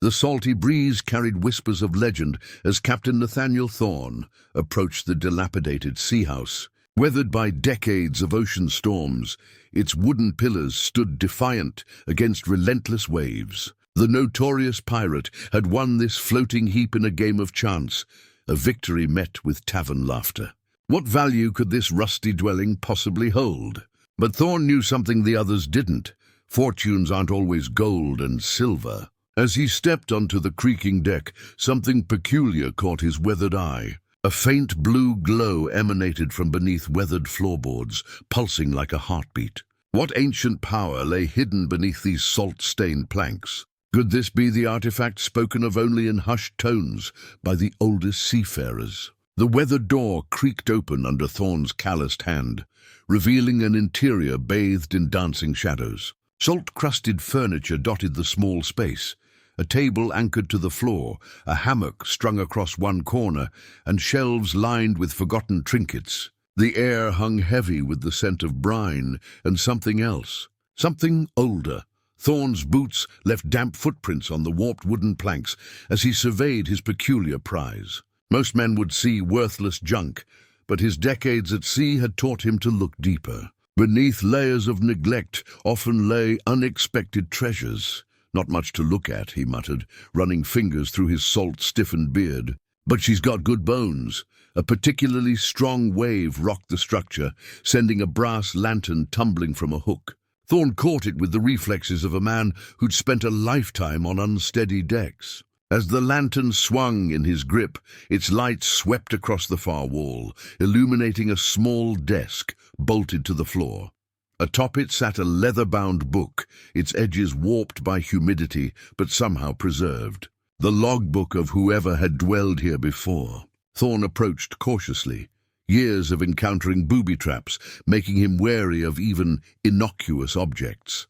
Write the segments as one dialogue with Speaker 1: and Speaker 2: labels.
Speaker 1: The salty breeze carried whispers of legend as Captain Nathaniel Thorne approached the dilapidated sea house. Weathered by decades of ocean storms, its wooden pillars stood defiant against relentless waves. The notorious pirate had won this floating heap in a game of chance, a victory met with tavern laughter. What value could this rusty dwelling possibly hold? But Thorne knew something the others didn't. Fortunes aren't always gold and silver. As he stepped onto the creaking deck, something peculiar caught his weathered eye. A faint blue glow emanated from beneath weathered floorboards, pulsing like a heartbeat. What ancient power lay hidden beneath these salt-stained planks? Could this be the artifact spoken of only in hushed tones by the oldest seafarers? The weathered door creaked open under Thorne's calloused hand, revealing an interior bathed in dancing shadows. Salt-crusted furniture dotted the small space, a table anchored to the floor, a hammock strung across one corner, and shelves lined with forgotten trinkets. The air hung heavy with the scent of brine and something else, something older. Thorne's boots left damp footprints on the warped wooden planks as he surveyed his peculiar prize. Most men would see worthless junk, but his decades at sea had taught him to look deeper. Beneath layers of neglect often lay unexpected treasures. "Not much to look at," he muttered, running fingers through his salt-stiffened beard. "But she's got good bones." A particularly strong wave rocked the structure, sending a brass lantern tumbling from a hook. Thorne caught it with the reflexes of a man who'd spent a lifetime on unsteady decks. As the lantern swung in his grip, its light swept across the far wall, illuminating a small desk bolted to the floor. Atop it sat a leather-bound book, its edges warped by humidity but somehow preserved. The logbook of whoever had dwelled here before. Thorne approached cautiously, years of encountering booby traps making him wary of even innocuous objects.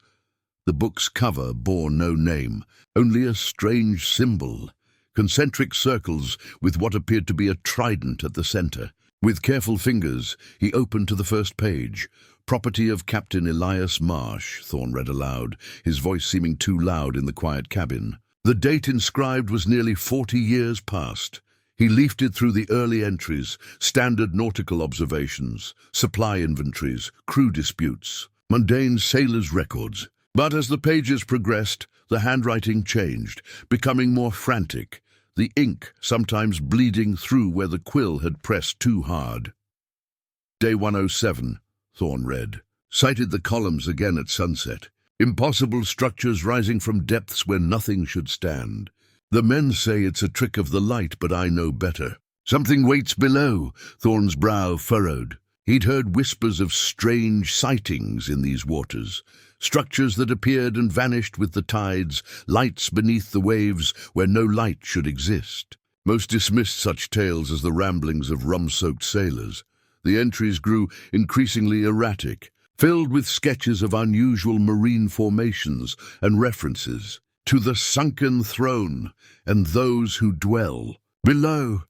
Speaker 1: The book's cover bore no name, only a strange symbol, concentric circles with what appeared to be a trident at the center. With careful fingers, he opened to the first page. "Property of Captain Elias Marsh," Thorne read aloud, his voice seeming too loud in the quiet cabin. The date inscribed was nearly 40 years past. He leafed through the early entries, standard nautical observations, supply inventories, crew disputes, mundane sailors' records. But as the pages progressed, the handwriting changed, becoming more frantic, the ink sometimes bleeding through where the quill had pressed too hard. "Day 107, Thorne read, sighted the columns again at sunset. Impossible structures rising from depths where nothing should stand. The men say it's a trick of the light, but I know better. Something waits below." Thorne's brow furrowed. He'd heard whispers of strange sightings in these waters, structures that appeared and vanished with the tides, lights beneath the waves where no light should exist. Most dismissed such tales as the ramblings of rum-soaked sailors. The entries grew increasingly erratic, filled with sketches of unusual marine formations and references to the sunken throne and those who dwell below.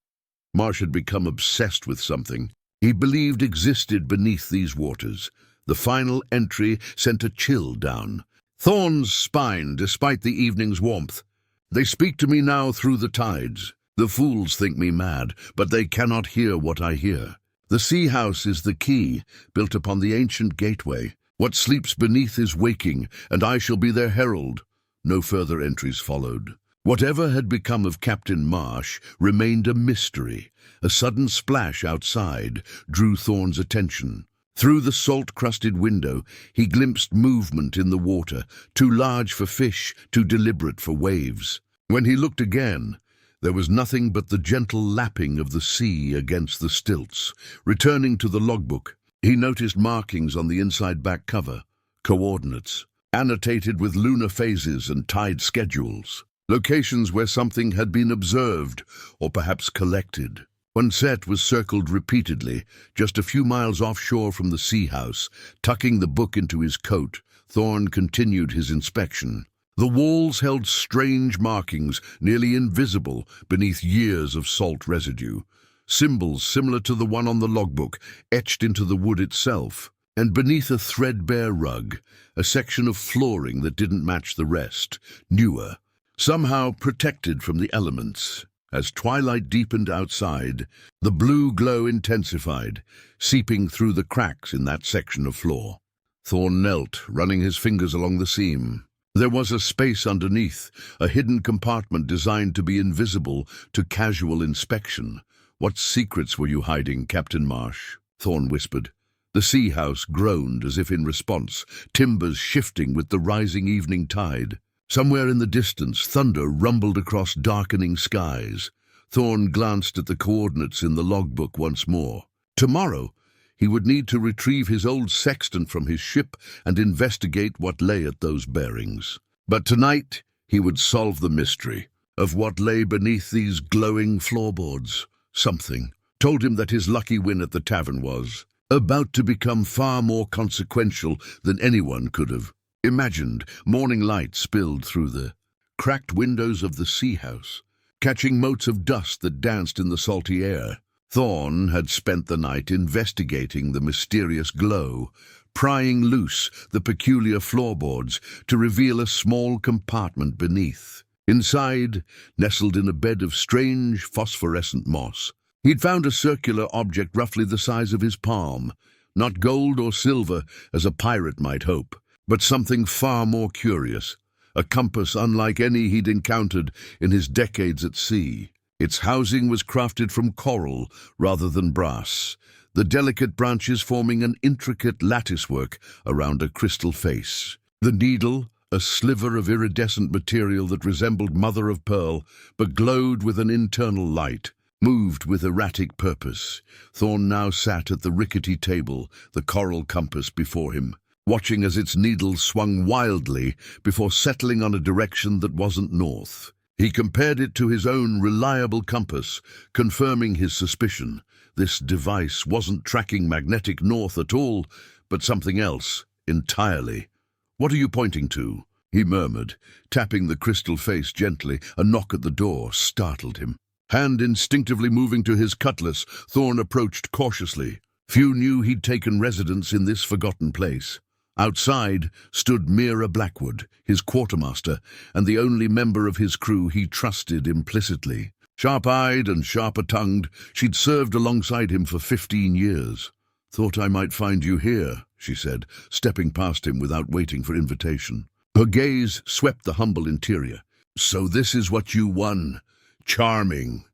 Speaker 1: Marsh had become obsessed with something he believed existed beneath these waters. The final entry sent a chill down Thorne's spine despite the evening's warmth. "They speak to me now through the tides. The fools think me mad, but they cannot hear what I hear. The sea house is the key, built upon the ancient gateway. What sleeps beneath is waking, and I shall be their herald." No further entries followed. Whatever had become of Captain Marsh remained a mystery. A sudden splash outside drew Thorne's attention. Through the salt-crusted window, he glimpsed movement in the water, too large for fish, too deliberate for waves. When he looked again, there was nothing but the gentle lapping of the sea against the stilts. Returning to the logbook, he noticed markings on the inside back cover, coordinates, annotated with lunar phases and tide schedules, locations where something had been observed or perhaps collected. One set was circled repeatedly, just a few miles offshore from the sea house. Tucking the book into his coat, Thorne continued his inspection. The walls held strange markings, nearly invisible, beneath years of salt residue. Symbols similar to the one on the logbook, etched into the wood itself. And beneath a threadbare rug, a section of flooring that didn't match the rest, newer, somehow protected from the elements. As twilight deepened outside, the blue glow intensified, seeping through the cracks in that section of floor. Thorne knelt, running his fingers along the seam. There was a space underneath, a hidden compartment designed to be invisible to casual inspection. "What secrets were you hiding, Captain Marsh?" Thorne whispered. The sea house groaned as if in response, timbers shifting with the rising evening tide. Somewhere in the distance, thunder rumbled across darkening skies. Thorne glanced at the coordinates in the logbook once more. Tomorrow, he would need to retrieve his old sextant from his ship and investigate what lay at those bearings. But tonight, he would solve the mystery of what lay beneath these glowing floorboards. Something told him that his lucky win at the tavern was about to become far more consequential than anyone could have imagined. Morning light spilled through the cracked windows of the sea house, catching motes of dust that danced in the salty air. Thorne had spent the night investigating the mysterious glow, prying loose the peculiar floorboards to reveal a small compartment beneath. Inside, nestled in a bed of strange phosphorescent moss, he'd found a circular object roughly the size of his palm, not gold or silver as a pirate might hope, but something far more curious, a compass unlike any he'd encountered in his decades at sea. Its housing was crafted from coral rather than brass, the delicate branches forming an intricate latticework around a crystal face. The needle, a sliver of iridescent material that resembled mother of pearl, but glowed with an internal light, moved with erratic purpose. Thorne now sat at the rickety table, the coral compass before him, watching as its needle swung wildly before settling on a direction that wasn't north. He compared it to his own reliable compass, confirming his suspicion. This device wasn't tracking magnetic north at all, but something else entirely. "What are you pointing to?" he murmured, tapping the crystal face gently. A knock at the door startled him. Hand instinctively moving to his cutlass, Thorne approached cautiously. Few knew he'd taken residence in this forgotten place. Outside stood Mira Blackwood, his quartermaster, and the only member of his crew he trusted implicitly. Sharp-eyed and sharper-tongued, she'd served alongside him for 15 years. "Thought I might find you here," she said, stepping past him without waiting for invitation. Her gaze swept the humble interior. "So this is what you won. Charming."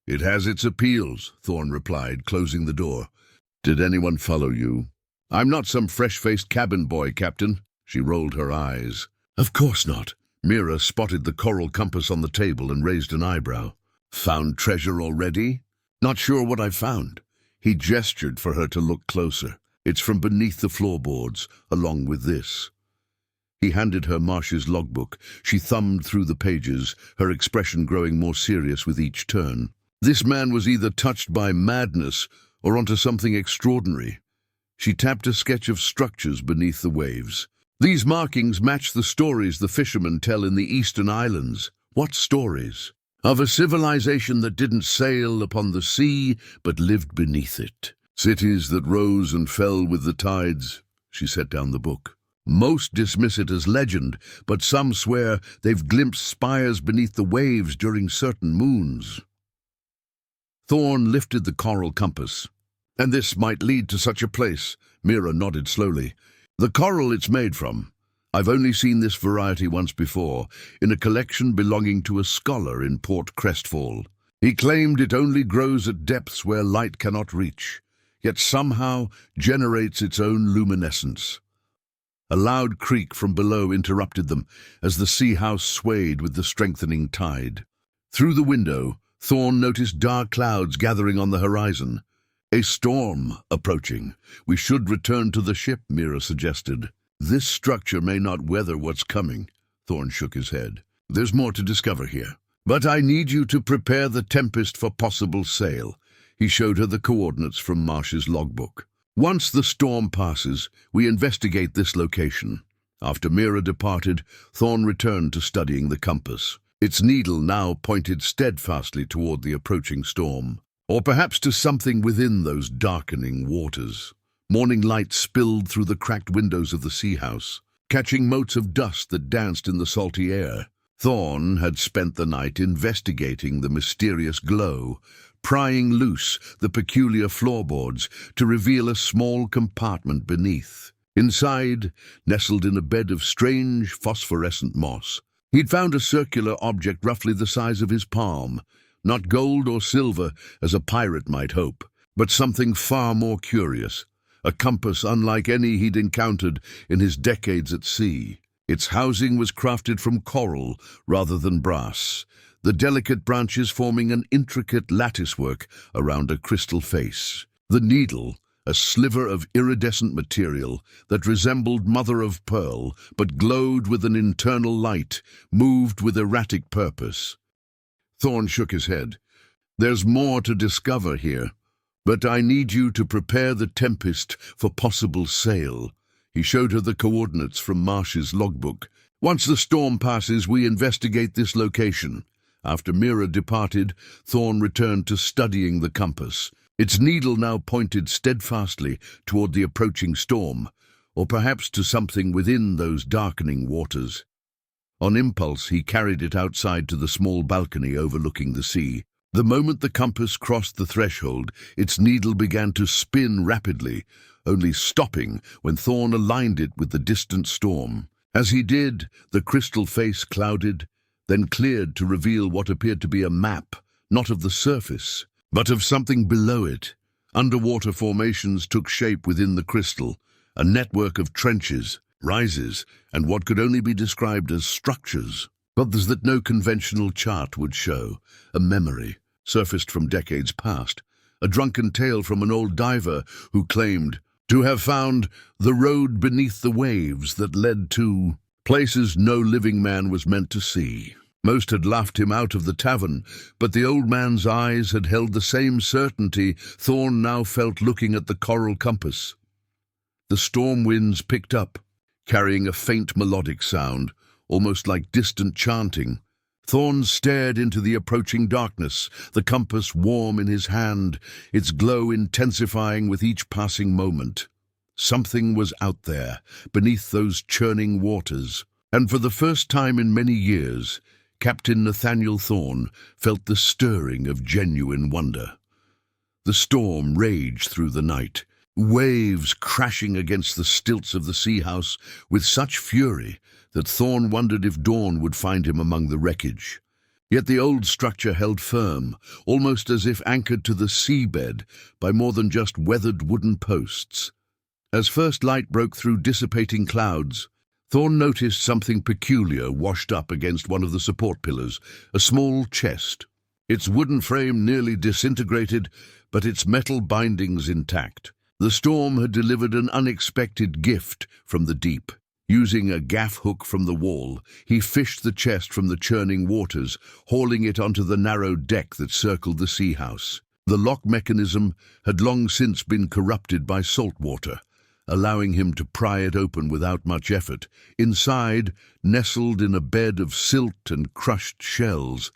Speaker 1: "It has its appeals," Thorne replied, closing the door. "Did anyone follow you?" "I'm not some fresh-faced cabin boy, Captain." She rolled her eyes. "Of course not." Mira spotted the coral compass on the table and raised an eyebrow. "Found treasure already?" "Not sure what I found." He gestured for her to look closer. "It's from beneath the floorboards, along with this." He handed her Marsh's logbook. She thumbed through the pages, her expression growing more serious with each turn. This man was either touched by madness or onto something extraordinary. She tapped a sketch of structures beneath the waves. "These markings match the stories the fishermen tell in the eastern islands." "What stories?" "Of a civilization that didn't sail upon the sea, but lived beneath it. Cities that rose and fell with the tides." She set down the book. "Most dismiss it as legend, but some swear they've glimpsed spires beneath the waves during certain moons." Thorne lifted the coral compass. "And this might lead to such a place." Mira nodded slowly. "The coral it's made from. I've only seen this variety once before, in a collection belonging to a scholar in Port Crestfall. He claimed it only grows at depths where light cannot reach, yet somehow generates its own luminescence." A loud creak from below interrupted them as the sea house swayed with the strengthening tide. Through the window, Thorne noticed dark clouds gathering on the horizon. "A storm approaching. We should return to the ship," Mira suggested. "This structure may not weather what's coming." Thorne shook his head. "There's more to discover here. But I need you to prepare the Tempest for possible sail." He showed her the coordinates from Marsh's logbook. "Once the storm passes, we investigate this location." After Mira departed, Thorne returned to studying the compass. Its needle now pointed steadfastly toward the approaching storm, or perhaps to something within those darkening waters. Morning light spilled through the cracked windows of the sea house, catching motes of dust that danced in the salty air. Thorne had spent the night investigating the mysterious glow, prying loose the peculiar floorboards to reveal a small compartment beneath. Inside, nestled in a bed of strange phosphorescent moss, he'd found a circular object roughly the size of his palm, not gold or silver as a pirate might hope, but something far more curious, a compass unlike any he'd encountered in his decades at sea. Its housing was crafted from coral rather than brass, the delicate branches forming an intricate latticework around a crystal face. The needle, a sliver of iridescent material that resembled mother-of-pearl but glowed with an internal light, moved with erratic purpose. Thorne shook his head. "There's more to discover here, but I need you to prepare the Tempest for possible sail." He showed her the coordinates from Marsh's logbook. "Once the storm passes, we investigate this location." After Mira departed, Thorne returned to studying the compass. Its needle now pointed steadfastly toward the approaching storm, or perhaps to something within those darkening waters. On impulse, he carried it outside to the small balcony overlooking the sea. The moment the compass crossed the threshold, its needle began to spin rapidly, only stopping when Thorne aligned it with the distant storm. As he did, the crystal face clouded, then cleared to reveal what appeared to be a map, not of the surface, but of something below it. Underwater formations took shape within the crystal, a network of trenches, rises, and what could only be described as structures. Others that no conventional chart would show, a memory, surfaced from decades past, a drunken tale from an old diver who claimed to have found the road beneath the waves that led to places no living man was meant to see. Most had laughed him out of the tavern, but the old man's eyes had held the same certainty Thorne now felt looking at the coral compass. The storm winds picked up, carrying a faint melodic sound, almost like distant chanting. Thorne stared into the approaching darkness, the compass warm in his hand, its glow intensifying with each passing moment. Something was out there, beneath those churning waters, and for the first time in many years, Captain Nathaniel Thorne felt the stirring of genuine wonder. The storm raged through the night, waves crashing against the stilts of the sea house with such fury that Thorne wondered if dawn would find him among the wreckage. Yet the old structure held firm, almost as if anchored to the seabed by more than just weathered wooden posts. As first light broke through dissipating clouds, Thorne noticed something peculiar washed up against one of the support pillars, a small chest. Its wooden frame nearly disintegrated, but its metal bindings intact. The storm had delivered an unexpected gift from the deep. Using a gaff hook from the wall, he fished the chest from the churning waters, hauling it onto the narrow deck that circled the sea house. The lock mechanism had long since been corrupted by salt water, allowing him to pry it open without much effort. Inside, nestled in a bed of silt and crushed shells,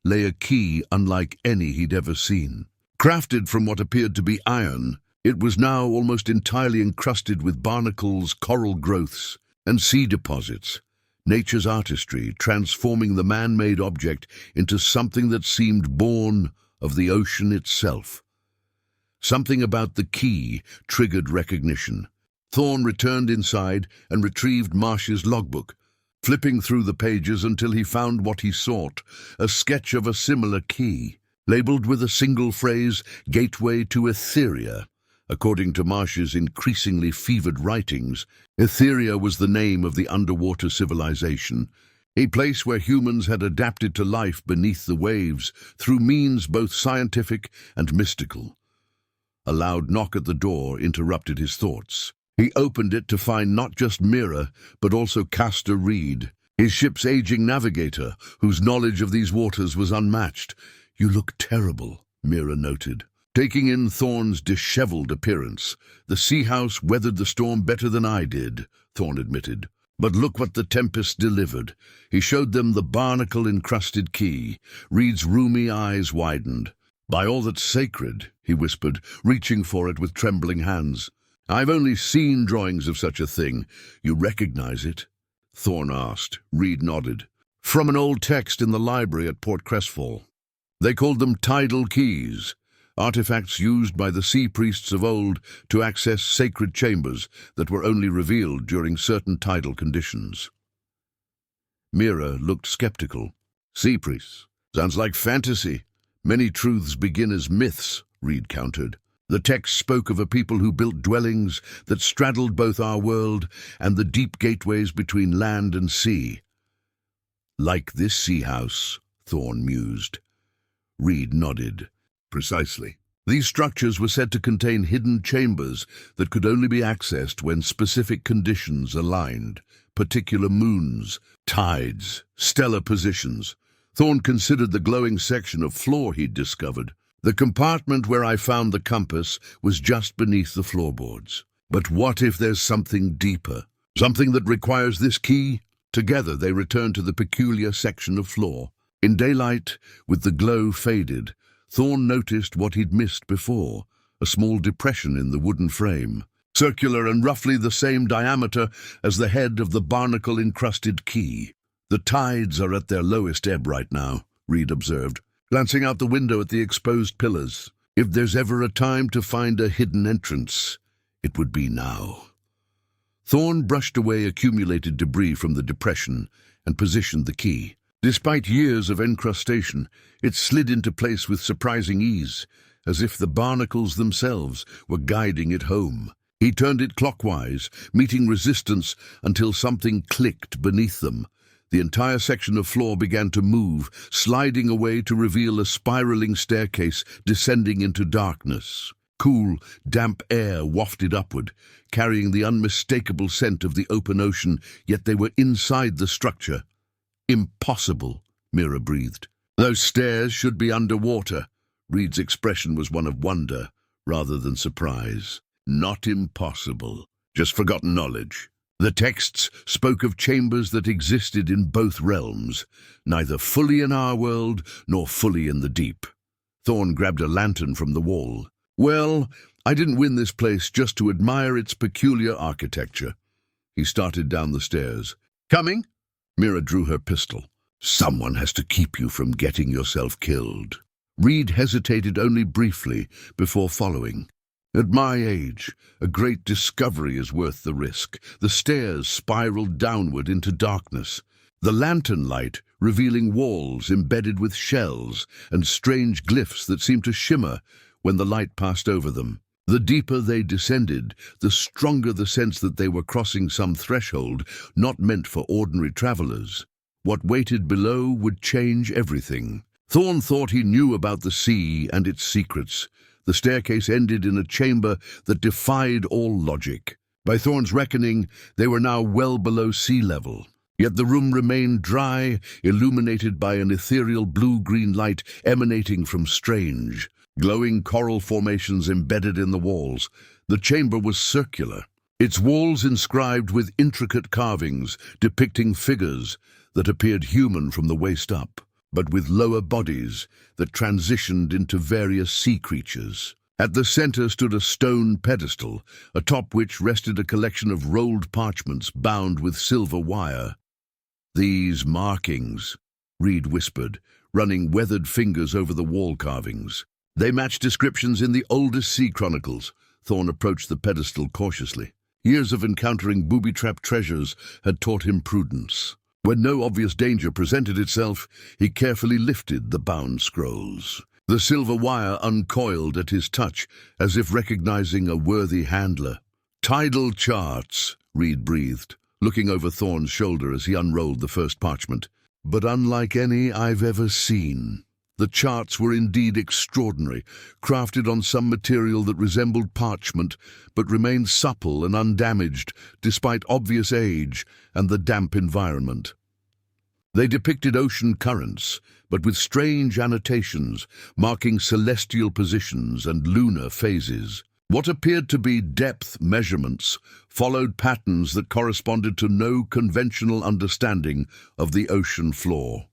Speaker 1: lay a key unlike any he'd ever seen. Crafted from what appeared to be iron, it was now almost entirely encrusted with barnacles, coral growths, and sea deposits, nature's artistry transforming the man-made object into something that seemed born of the ocean itself. Something about the key triggered recognition. Thorne returned inside and retrieved Marsh's logbook, flipping through the pages until he found what he sought, a sketch of a similar key, labeled with a single phrase, "Gateway to Etheria." According to Marsh's increasingly fevered writings, Etheria was the name of the underwater civilization, a place where humans had adapted to life beneath the waves through means both scientific and mystical. A loud knock at the door interrupted his thoughts. He opened it to find not just Mira, but also Castor Reed, his ship's aging navigator, whose knowledge of these waters was unmatched. "You look terrible," Mira noted. Taking in Thorne's disheveled appearance, "The sea house weathered the storm better than I did," Thorne admitted. "But look what the tempest delivered." He showed them the barnacle-encrusted key. Reed's rheumy eyes widened. "By all that's sacred," he whispered, reaching for it with trembling hands. "I've only seen drawings of such a thing. You recognize it?" Thorne asked. Reed nodded. from an old text in the library at Port Crestfall. They called them tidal keys, artifacts used by the sea priests of old to access sacred chambers that were only revealed during certain tidal conditions. Mira looked skeptical. Sea priests? Sounds like fantasy. Many truths begin as myths, Reed countered. The text spoke of a people who built dwellings that straddled both our world and the deep gateways between land and sea. Like this sea house, Thorne mused. Reed nodded. Precisely. These structures were said to contain hidden chambers that could only be accessed when specific conditions aligned, particular moons, tides, stellar positions. Thorne considered the glowing section of floor he'd discovered. The compartment where I found the compass was just beneath the floorboards. But what if there's something deeper? Something that requires this key? Together they returned to the peculiar section of floor. In daylight, with the glow faded, Thorne noticed what he'd missed before, a small depression in the wooden frame, circular and roughly the same diameter as the head of the barnacle-encrusted key. The tides are at their lowest ebb right now, Reed observed, glancing out the window at the exposed pillars. If there's ever a time to find a hidden entrance, it would be now. Thorne brushed away accumulated debris from the depression and positioned the key. Despite years of encrustation, it slid into place with surprising ease, as if the barnacles themselves were guiding it home. He turned it clockwise, meeting resistance until something clicked beneath them. The entire section of floor began to move, sliding away to reveal a spiraling staircase descending into darkness. Cool, damp air wafted upward, carrying the unmistakable scent of the open ocean, yet they were inside the structure. Impossible, Mira breathed. Those stairs should be underwater. Reed's expression was one of wonder, rather than surprise. Not impossible, just forgotten knowledge. The texts spoke of chambers that existed in both realms, neither fully in our world nor fully in the deep. Thorne grabbed a lantern from the wall. Well, I didn't win this place just to admire its peculiar architecture. He started down the stairs. Coming? Mira drew her pistol. Someone has to keep you from getting yourself killed. Reed hesitated only briefly before following. At my age, a great discovery is worth the risk. The stairs spiraled downward into darkness, the lantern light revealing walls embedded with shells and strange glyphs that seemed to shimmer when the light passed over them. The deeper they descended, the stronger the sense that they were crossing some threshold not meant for ordinary travelers. What waited below would change everything. Thorne thought he knew about the sea and its secrets. The staircase ended in a chamber that defied all logic. By Thorne's reckoning, they were now well below sea level. Yet the room remained dry, illuminated by an ethereal blue-green light emanating from strange, glowing coral formations embedded in the walls. The chamber was circular, its walls inscribed with intricate carvings depicting figures that appeared human from the waist up, but with lower bodies that transitioned into various sea creatures. At the center stood a stone pedestal, atop which rested a collection of rolled parchments bound with silver wire. These markings, Reed whispered, running weathered fingers over the wall carvings. They match descriptions in the oldest sea chronicles. Thorne approached the pedestal cautiously. Years of encountering booby-trapped treasures had taught him prudence. When no obvious danger presented itself, he carefully lifted the bound scrolls. The silver wire uncoiled at his touch, as if recognizing a worthy handler. Tidal charts, Reed breathed, looking over Thorne's shoulder as he unrolled the first parchment. But unlike any I've ever seen. The charts were indeed extraordinary, crafted on some material that resembled parchment, but remained supple and undamaged, despite obvious age and the damp environment. They depicted ocean currents, but with strange annotations, marking celestial positions and lunar phases. What appeared to be depth measurements followed patterns that corresponded to no conventional understanding of the ocean floor.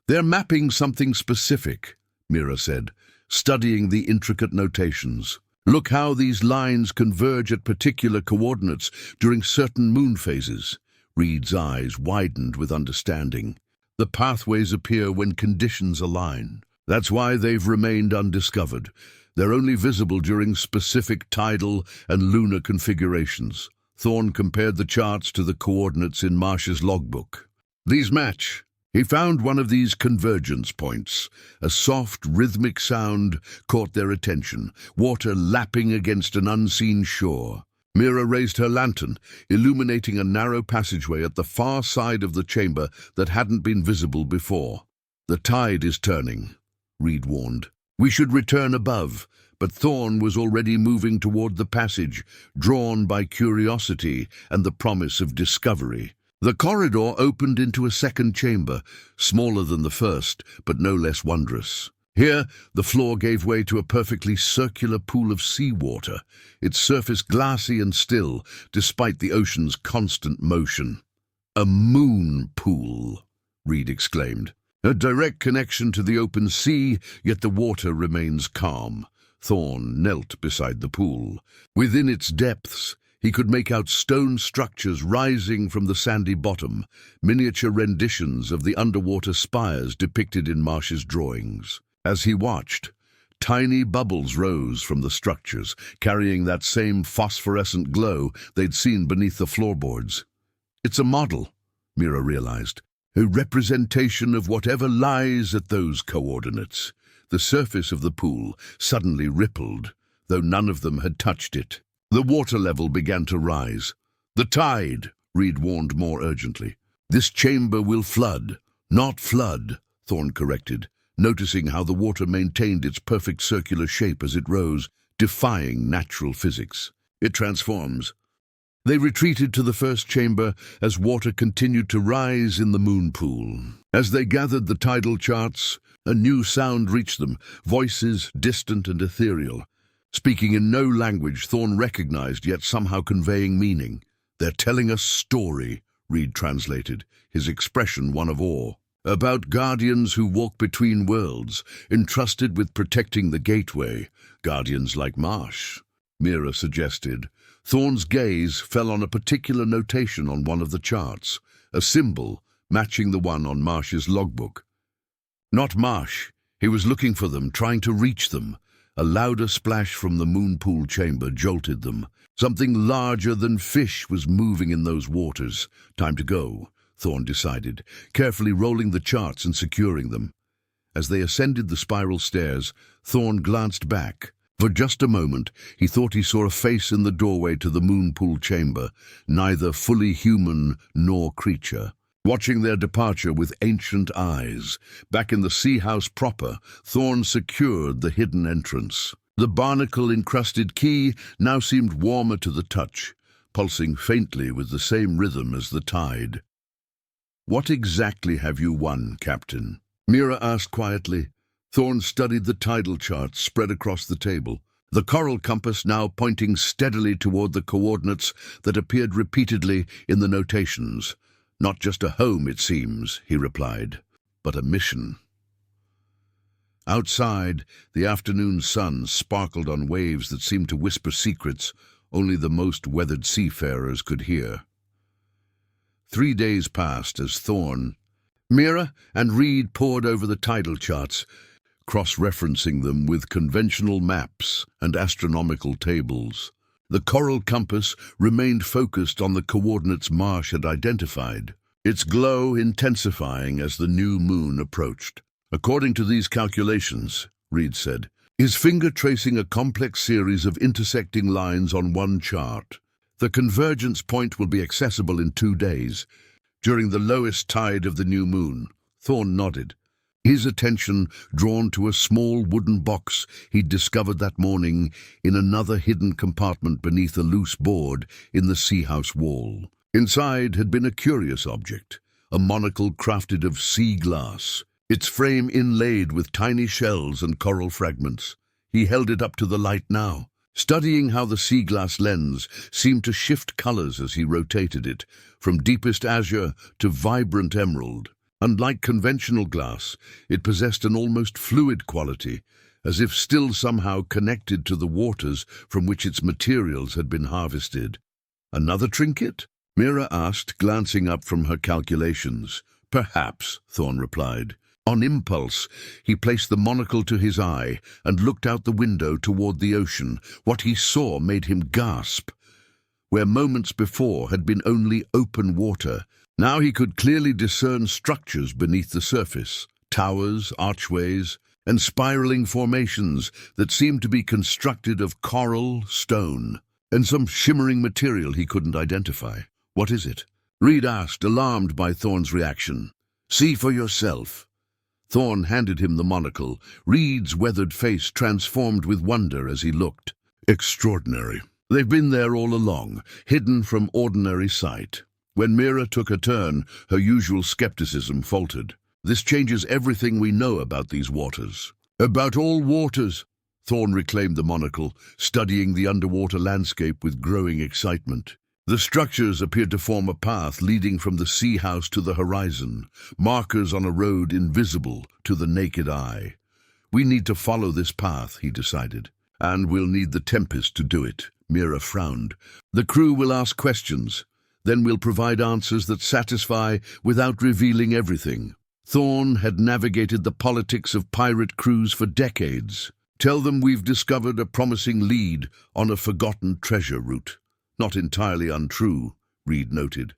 Speaker 1: They're mapping something specific, Mira said, studying the intricate notations. Look how these lines converge at particular coordinates during certain moon phases. Reed's eyes widened with understanding. The pathways appear when conditions align. That's why they've remained undiscovered. They're only visible during specific tidal and lunar configurations. Thorne compared the charts to the coordinates in Marsh's logbook. These match. He found one of these convergence points. A soft, rhythmic sound caught their attention, water lapping against an unseen shore. Mira raised her lantern, illuminating a narrow passageway at the far side of the chamber that hadn't been visible before. "The tide is turning," Reed warned. "We should return above." But Thorne was already moving toward the passage, drawn by curiosity and the promise of discovery. The corridor opened into a second chamber, smaller than the first, but no less wondrous. Here, the floor gave way to a perfectly circular pool of seawater, its surface glassy and still, despite the ocean's constant motion. "A moon pool," Reed exclaimed. "A direct connection to the open sea, yet the water remains calm." Thorne knelt beside the pool. Within its depths, he could make out stone structures rising from the sandy bottom, miniature renditions of the underwater spires depicted in Marsh's drawings. As he watched, tiny bubbles rose from the structures, carrying that same phosphorescent glow they'd seen beneath the floorboards. "It's a model," Mira realized, "a representation of whatever lies at those coordinates." The surface of the pool suddenly rippled, though none of them had touched it. The water level began to rise. "The tide," Reed warned more urgently. "This chamber will flood." "Not flood," Thorne corrected, noticing how the water maintained its perfect circular shape as it rose, defying natural physics. "It transforms." They retreated to the first chamber as water continued to rise in the moon pool. As they gathered the tidal charts, a new sound reached them, voices distant and ethereal. Speaking in no language Thorne recognized, yet somehow conveying meaning. "They're telling us story," Reed translated, his expression one of awe. "About guardians who walk between worlds, entrusted with protecting the gateway. Guardians like Marsh," Mira suggested. Thorne's gaze fell on a particular notation on one of the charts, a symbol matching the one on Marsh's logbook. Not Marsh. He was looking for them, trying to reach them. A louder splash from the moonpool chamber jolted them. Something larger than fish was moving in those waters. "Time to go," Thorne decided, carefully rolling the charts and securing them. As they ascended the spiral stairs, Thorne glanced back. For just a moment, he thought he saw a face in the doorway to the moonpool chamber, neither fully human nor creature. Watching their departure with ancient eyes, back in the sea house proper, Thorne secured the hidden entrance. The barnacle-encrusted key now seemed warmer to the touch, pulsing faintly with the same rhythm as the tide. "What exactly have you won, Captain?" Mira asked quietly. Thorne studied the tidal charts spread across the table, the coral compass now pointing steadily toward the coordinates that appeared repeatedly in the notations. "Not just a home, it seems," he replied, "but a mission." Outside, the afternoon sun sparkled on waves that seemed to whisper secrets only the most weathered seafarers could hear. 3 days passed as Thorne, Mira, and Reed pored over the tidal charts, cross-referencing them with conventional maps and astronomical tables. The coral compass remained focused on the coordinates Marsh had identified, its glow intensifying as the new moon approached. "According to these calculations," Reed said, his finger tracing a complex series of intersecting lines on one chart, "the convergence point will be accessible in 2 days, during the lowest tide of the new moon." Thorne nodded, his attention drawn to a small wooden box he'd discovered that morning in another hidden compartment beneath a loose board in the sea house wall. Inside had been a curious object, a monocle crafted of sea glass, its frame inlaid with tiny shells and coral fragments. He held it up to the light now, studying how the sea glass lens seemed to shift colors as he rotated it, from deepest azure to vibrant emerald. Unlike conventional glass, it possessed an almost fluid quality, as if still somehow connected to the waters from which its materials had been harvested. "Another trinket?" Mira asked, glancing up from her calculations. "Perhaps," Thorne replied. On impulse, he placed the monocle to his eye and looked out the window toward the ocean. What he saw made him gasp. Where moments before had been only open water, now he could clearly discern structures beneath the surface, towers, archways, and spiraling formations that seemed to be constructed of coral, stone, and some shimmering material he couldn't identify. "What is it?" Reed asked, alarmed by Thorne's reaction. "See for yourself." Thorne handed him the monocle. Reed's weathered face transformed with wonder as he looked. "Extraordinary. They've been there all along, hidden from ordinary sight." When Mira took a turn, her usual skepticism faltered. "This changes everything we know about these waters." "About all waters." Thorne reclaimed the monocle, studying the underwater landscape with growing excitement. The structures appeared to form a path leading from the sea house to the horizon, markers on a road invisible to the naked eye. "We need to follow this path," he decided. "And we'll need the Tempest to do it." Mira frowned. "The crew will ask questions. Then we'll provide answers that satisfy without revealing everything." Thorne had navigated the politics of pirate crews for decades. "Tell them we've discovered a promising lead on a forgotten treasure route." Not entirely untrue, Reed noted.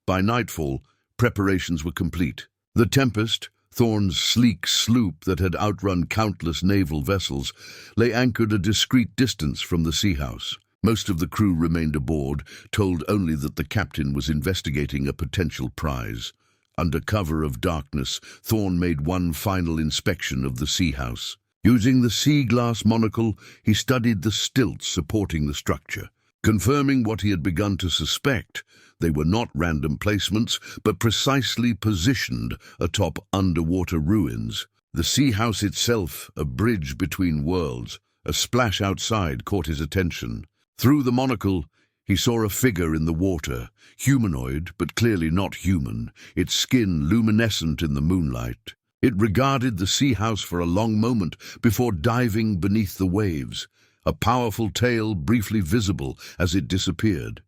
Speaker 1: By nightfall, preparations were complete. The Tempest, Thorne's sleek sloop that had outrun countless naval vessels, lay anchored a discreet distance from the sea house. Most of the crew remained aboard, told only that the captain was investigating a potential prize. Under cover of darkness, Thorne made one final inspection of the sea house. Using the sea glass monocle, he studied the stilts supporting the structure. Confirming what he had begun to suspect, they were not random placements, but precisely positioned atop underwater ruins. The sea house itself, a bridge between worlds, a splash outside caught his attention. Through the monocle, he saw a figure in the water, humanoid but clearly not human, its skin luminescent in the moonlight. It regarded the sea house for a long moment before diving beneath the waves, a powerful tail briefly visible as it disappeared.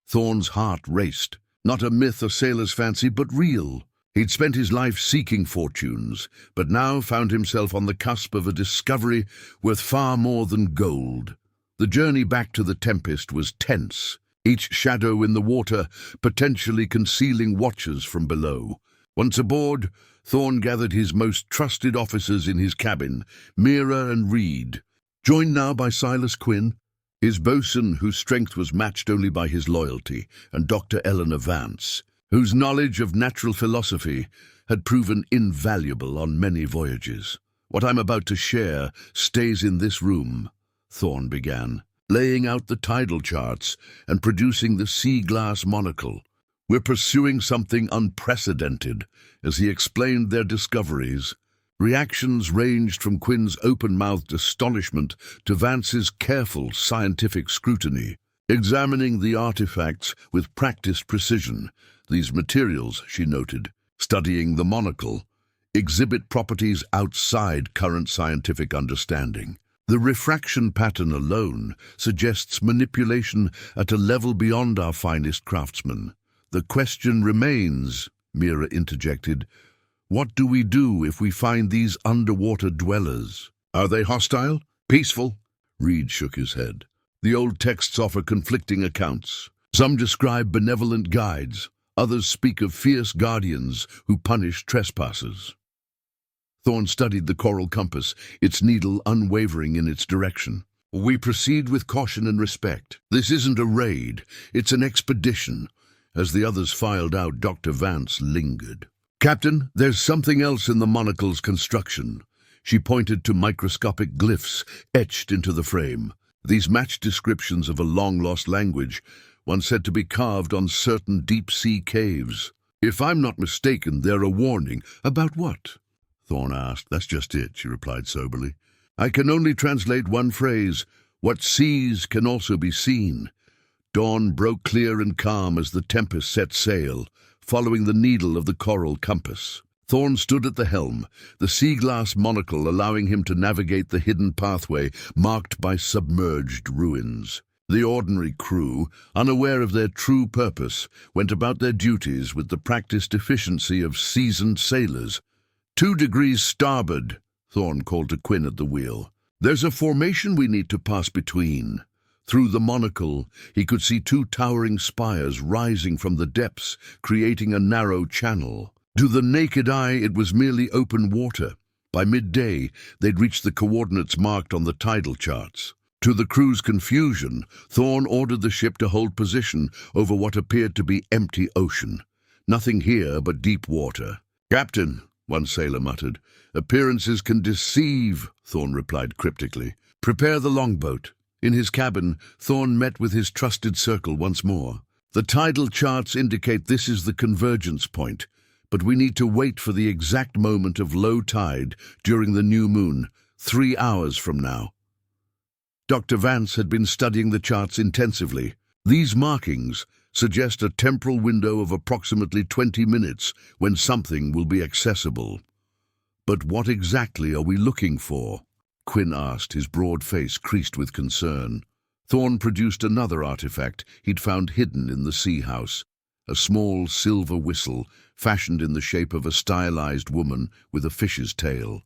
Speaker 1: Thorne's heart raced. Not a myth or sailor's fancy, but real. He'd spent his life seeking fortunes, but now found himself on the cusp of a discovery worth far more than gold. The journey back to the Tempest was tense, each shadow in the water potentially concealing watchers from below. Once aboard, Thorne gathered his most trusted officers in his cabin, Mira and Reed, joined now by Silas Quinn, his boatswain whose strength was matched only by his loyalty, and Dr. Eleanor Vance, whose knowledge of natural philosophy had proven invaluable on many voyages. "What I'm about to share stays in this room," Thorne began, laying out the tidal charts and producing the sea glass monocle. "We're pursuing something unprecedented," as he explained their discoveries. Reactions ranged from Quinn's open-mouthed astonishment to Vance's careful scientific scrutiny. Examining the artifacts with practiced precision, these materials, she noted, studying the monocle, exhibit properties outside current scientific understanding. The refraction pattern alone suggests manipulation at a level beyond our finest craftsmen. "The question remains," Mira interjected, "what do we do if we find these underwater dwellers? Are they hostile? Peaceful?" Reed shook his head. "The old texts offer conflicting accounts. Some describe benevolent guides, others speak of fierce guardians who punish trespassers." Thorne studied the coral compass, its needle unwavering in its direction. "We proceed with caution and respect. This isn't a raid, it's an expedition." As the others filed out, Dr. Vance lingered. "Captain, there's something else in the monocle's construction." She pointed to microscopic glyphs etched into the frame. These matched descriptions of a long-lost language, one said to be carved on certain deep-sea caves. "If I'm not mistaken, they're a warning." "About what?" Thorne asked. "That's just it," she replied soberly. "I can only translate one phrase. What sees can also be seen." Dawn broke clear and calm as the Tempest set sail, following the needle of the coral compass. Thorne stood at the helm, the sea glass monocle allowing him to navigate the hidden pathway marked by submerged ruins. The ordinary crew, unaware of their true purpose, went about their duties with the practiced efficiency of seasoned sailors. 2 degrees starboard, Thorne called to Quinn at the wheel. There's a formation we need to pass between. Through the monocle, he could see 2 towering spires rising from the depths, creating a narrow channel. To the naked eye, it was merely open water. By midday, they'd reached the coordinates marked on the tidal charts. To the crew's confusion, Thorne ordered the ship to hold position over what appeared to be empty ocean. Nothing here but deep water. "Captain," one sailor muttered. "Appearances can deceive," Thorne replied cryptically. "Prepare the longboat." In his cabin, Thorne met with his trusted circle once more. "The tidal charts indicate this is the convergence point, but we need to wait for the exact moment of low tide during the new moon, 3 hours from now." Dr. Vance had been studying the charts intensively. These markings suggest a temporal window of approximately 20 minutes when something will be accessible. "But what exactly are we looking for?" Quinn asked, his broad face creased with concern. Thorne produced another artifact he'd found hidden in the sea house, a small silver whistle fashioned in the shape of a stylized woman with a fish's tail.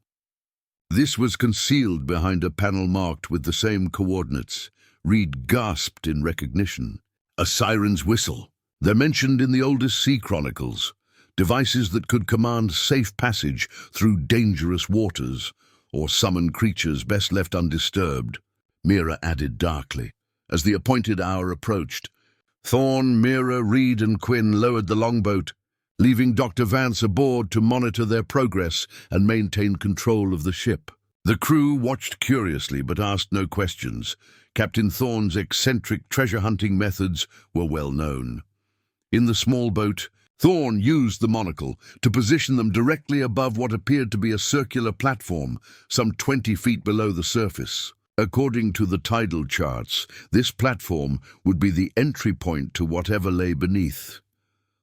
Speaker 1: This was concealed behind a panel marked with the same coordinates. Reed gasped in recognition. A siren's whistle. They're mentioned in the oldest sea chronicles. Devices that could command safe passage through dangerous waters, or summon creatures best left undisturbed, Mira added darkly. As the appointed hour approached, Thorne, Mira, Reed and Quinn lowered the longboat, leaving Dr. Vance aboard to monitor their progress and maintain control of the ship. The crew watched curiously but asked no questions. Captain Thorne's eccentric treasure-hunting methods were well known. In the small boat, Thorne used the monocle to position them directly above what appeared to be a circular platform, some 20 feet below the surface. According to the tidal charts, this platform would be the entry point to whatever lay beneath.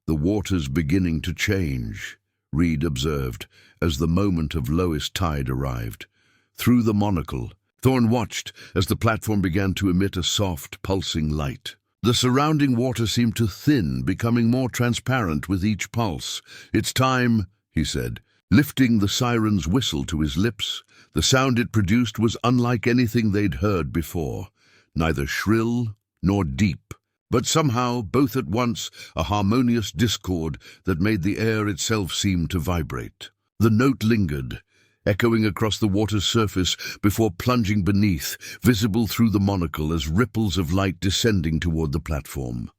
Speaker 1: "The water's beginning to change," Reed observed, as the moment of lowest tide arrived. Through the monocle, Thorne watched as the platform began to emit a soft, pulsing light. The surrounding water seemed to thin, becoming more transparent with each pulse. "It's time," he said, lifting the siren's whistle to his lips. The sound it produced was unlike anything they'd heard before, neither shrill nor deep, but somehow, both at once, a harmonious discord that made the air itself seem to vibrate. The note lingered, echoing across the water's surface before plunging beneath, visible through the monocle as ripples of light descending toward the platform.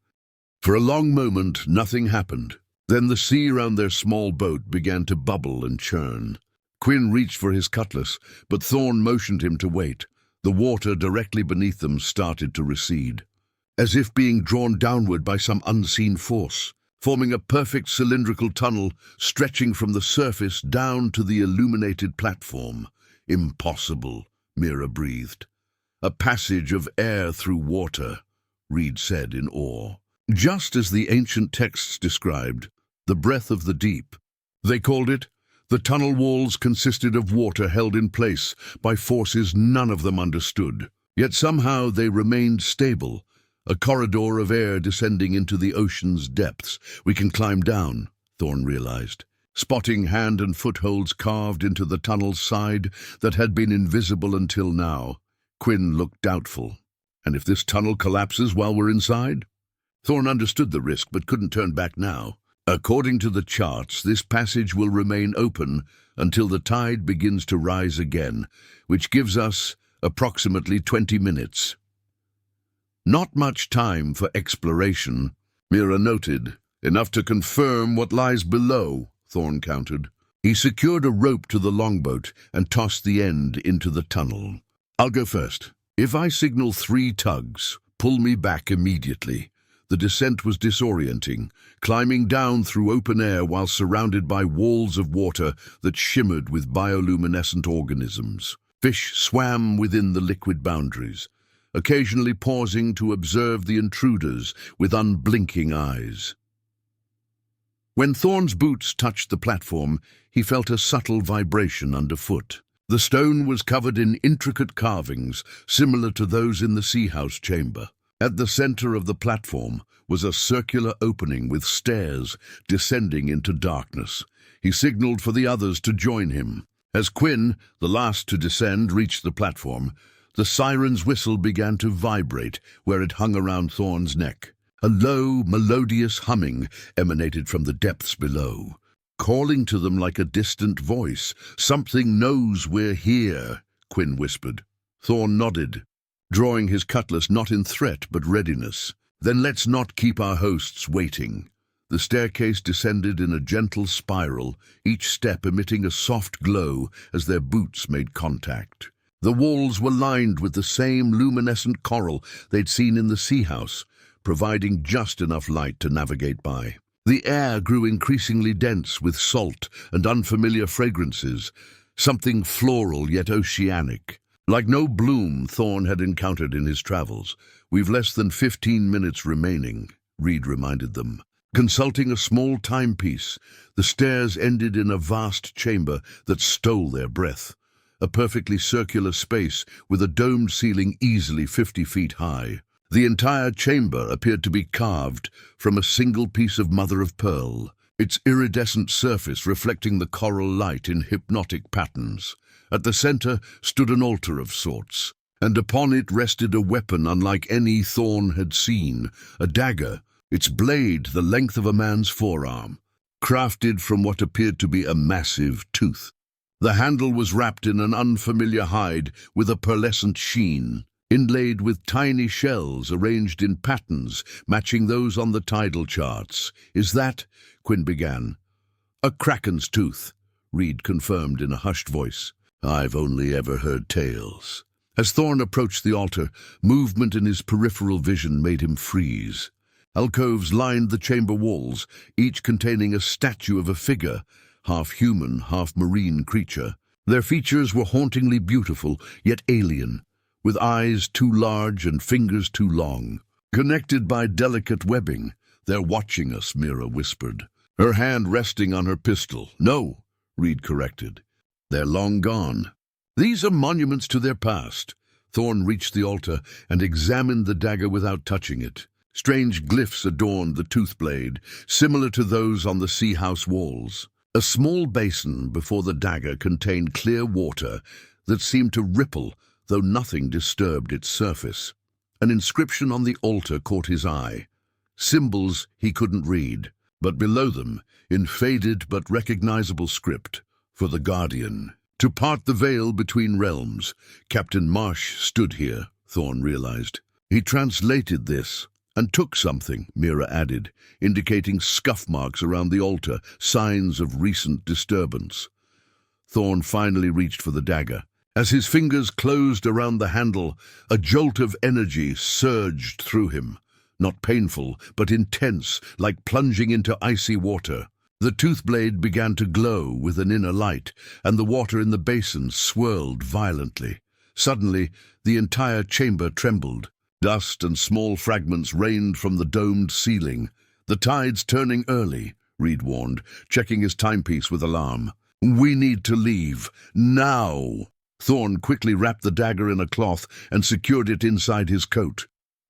Speaker 1: For a long moment, nothing happened. Then the sea around their small boat began to bubble and churn. Quinn reached for his cutlass, but Thorne motioned him to wait. The water directly beneath them started to recede, as if being drawn downward by some unseen force, forming a perfect cylindrical tunnel stretching from the surface down to the illuminated platform. "Impossible," Mira breathed. "A passage of air through water," Reed said in awe. "Just as the ancient texts described, the breath of the deep. They called it. The tunnel walls consisted of water held in place by forces none of them understood. Yet somehow they remained stable, a corridor of air descending into the ocean's depths. "We can climb down," Thorne realized, spotting hand and footholds carved into the tunnel's side that had been invisible until now. Quinn looked doubtful. "And if this tunnel collapses while we're inside?" Thorne understood the risk but couldn't turn back now. "According to the charts, this passage will remain open until the tide begins to rise again, which gives us approximately 20 minutes. "Not much time for exploration," Mira noted. "Enough to confirm what lies below," Thorne countered. He secured a rope to the longboat and tossed the end into the tunnel. "I'll go first. If I signal 3 tugs, pull me back immediately." The descent was disorienting, climbing down through open air while surrounded by walls of water that shimmered with bioluminescent organisms. Fish swam within the liquid boundaries, occasionally pausing to observe the intruders with unblinking eyes. When Thorne's boots touched the platform, he felt a subtle vibration underfoot. The stone was covered in intricate carvings, similar to those in the sea house chamber. At the center of the platform was a circular opening with stairs descending into darkness. He signaled for the others to join him. As Quinn, the last to descend, reached the platform, the siren's whistle began to vibrate where it hung around Thorne's neck. A low, melodious humming emanated from the depths below, calling to them like a distant voice. "Something knows we're here," Quinn whispered. Thorne nodded, drawing his cutlass not in threat but readiness. "Then let's not keep our hosts waiting." The staircase descended in a gentle spiral, each step emitting a soft glow as their boots made contact. The walls were lined with the same luminescent coral they'd seen in the sea house, providing just enough light to navigate by. The air grew increasingly dense with salt and unfamiliar fragrances, something floral yet oceanic. Like no bloom Thorne had encountered in his travels. "We've less than 15 minutes remaining," Reed reminded them. Consulting a small timepiece, the stairs ended in a vast chamber that stole their breath. A perfectly circular space with a domed ceiling easily 50 feet high. The entire chamber appeared to be carved from a single piece of mother-of-pearl, its iridescent surface reflecting the coral light in hypnotic patterns. At the center stood an altar of sorts, and upon it rested a weapon unlike any Thorne had seen, a dagger, its blade the length of a man's forearm, crafted from what appeared to be a massive tooth. The handle was wrapped in an unfamiliar hide with a pearlescent sheen, inlaid with tiny shells arranged in patterns matching those on the tidal charts. "Is that?" Quinn began. "A kraken's tooth," Reed confirmed in a hushed voice. "I've only ever heard tales." As Thorne approached the altar, movement in his peripheral vision made him freeze. Alcoves lined the chamber walls, each containing a statue of a figure, half human, half marine creature. Their features were hauntingly beautiful, yet alien, with eyes too large and fingers too long. "Connected by delicate webbing. They're watching us," Mira whispered, her hand resting on her pistol. "No," Reed corrected. "They're long gone. These are monuments to their past." Thorne reached the altar and examined the dagger without touching it. Strange glyphs adorned the tooth blade, similar to those on the sea house walls. A small basin before the dagger contained clear water that seemed to ripple, though nothing disturbed its surface. An inscription on the altar caught his eye. Symbols he couldn't read, but below them, in faded but recognizable script, "For the Guardian. To part the veil between realms." Captain Marsh stood here, Thorne realized. He translated this, "and took something," Mira added, indicating scuff marks around the altar, signs of recent disturbance. Thorne finally reached for the dagger. As his fingers closed around the handle, a jolt of energy surged through him. Not painful, but intense, like plunging into icy water. The tooth blade began to glow with an inner light, and the water in the basin swirled violently. Suddenly, the entire chamber trembled. Dust and small fragments rained from the domed ceiling. "The tide's turning early," Reed warned, checking his timepiece with alarm. "We need to leave. Now!" Thorne quickly wrapped the dagger in a cloth and secured it inside his coat.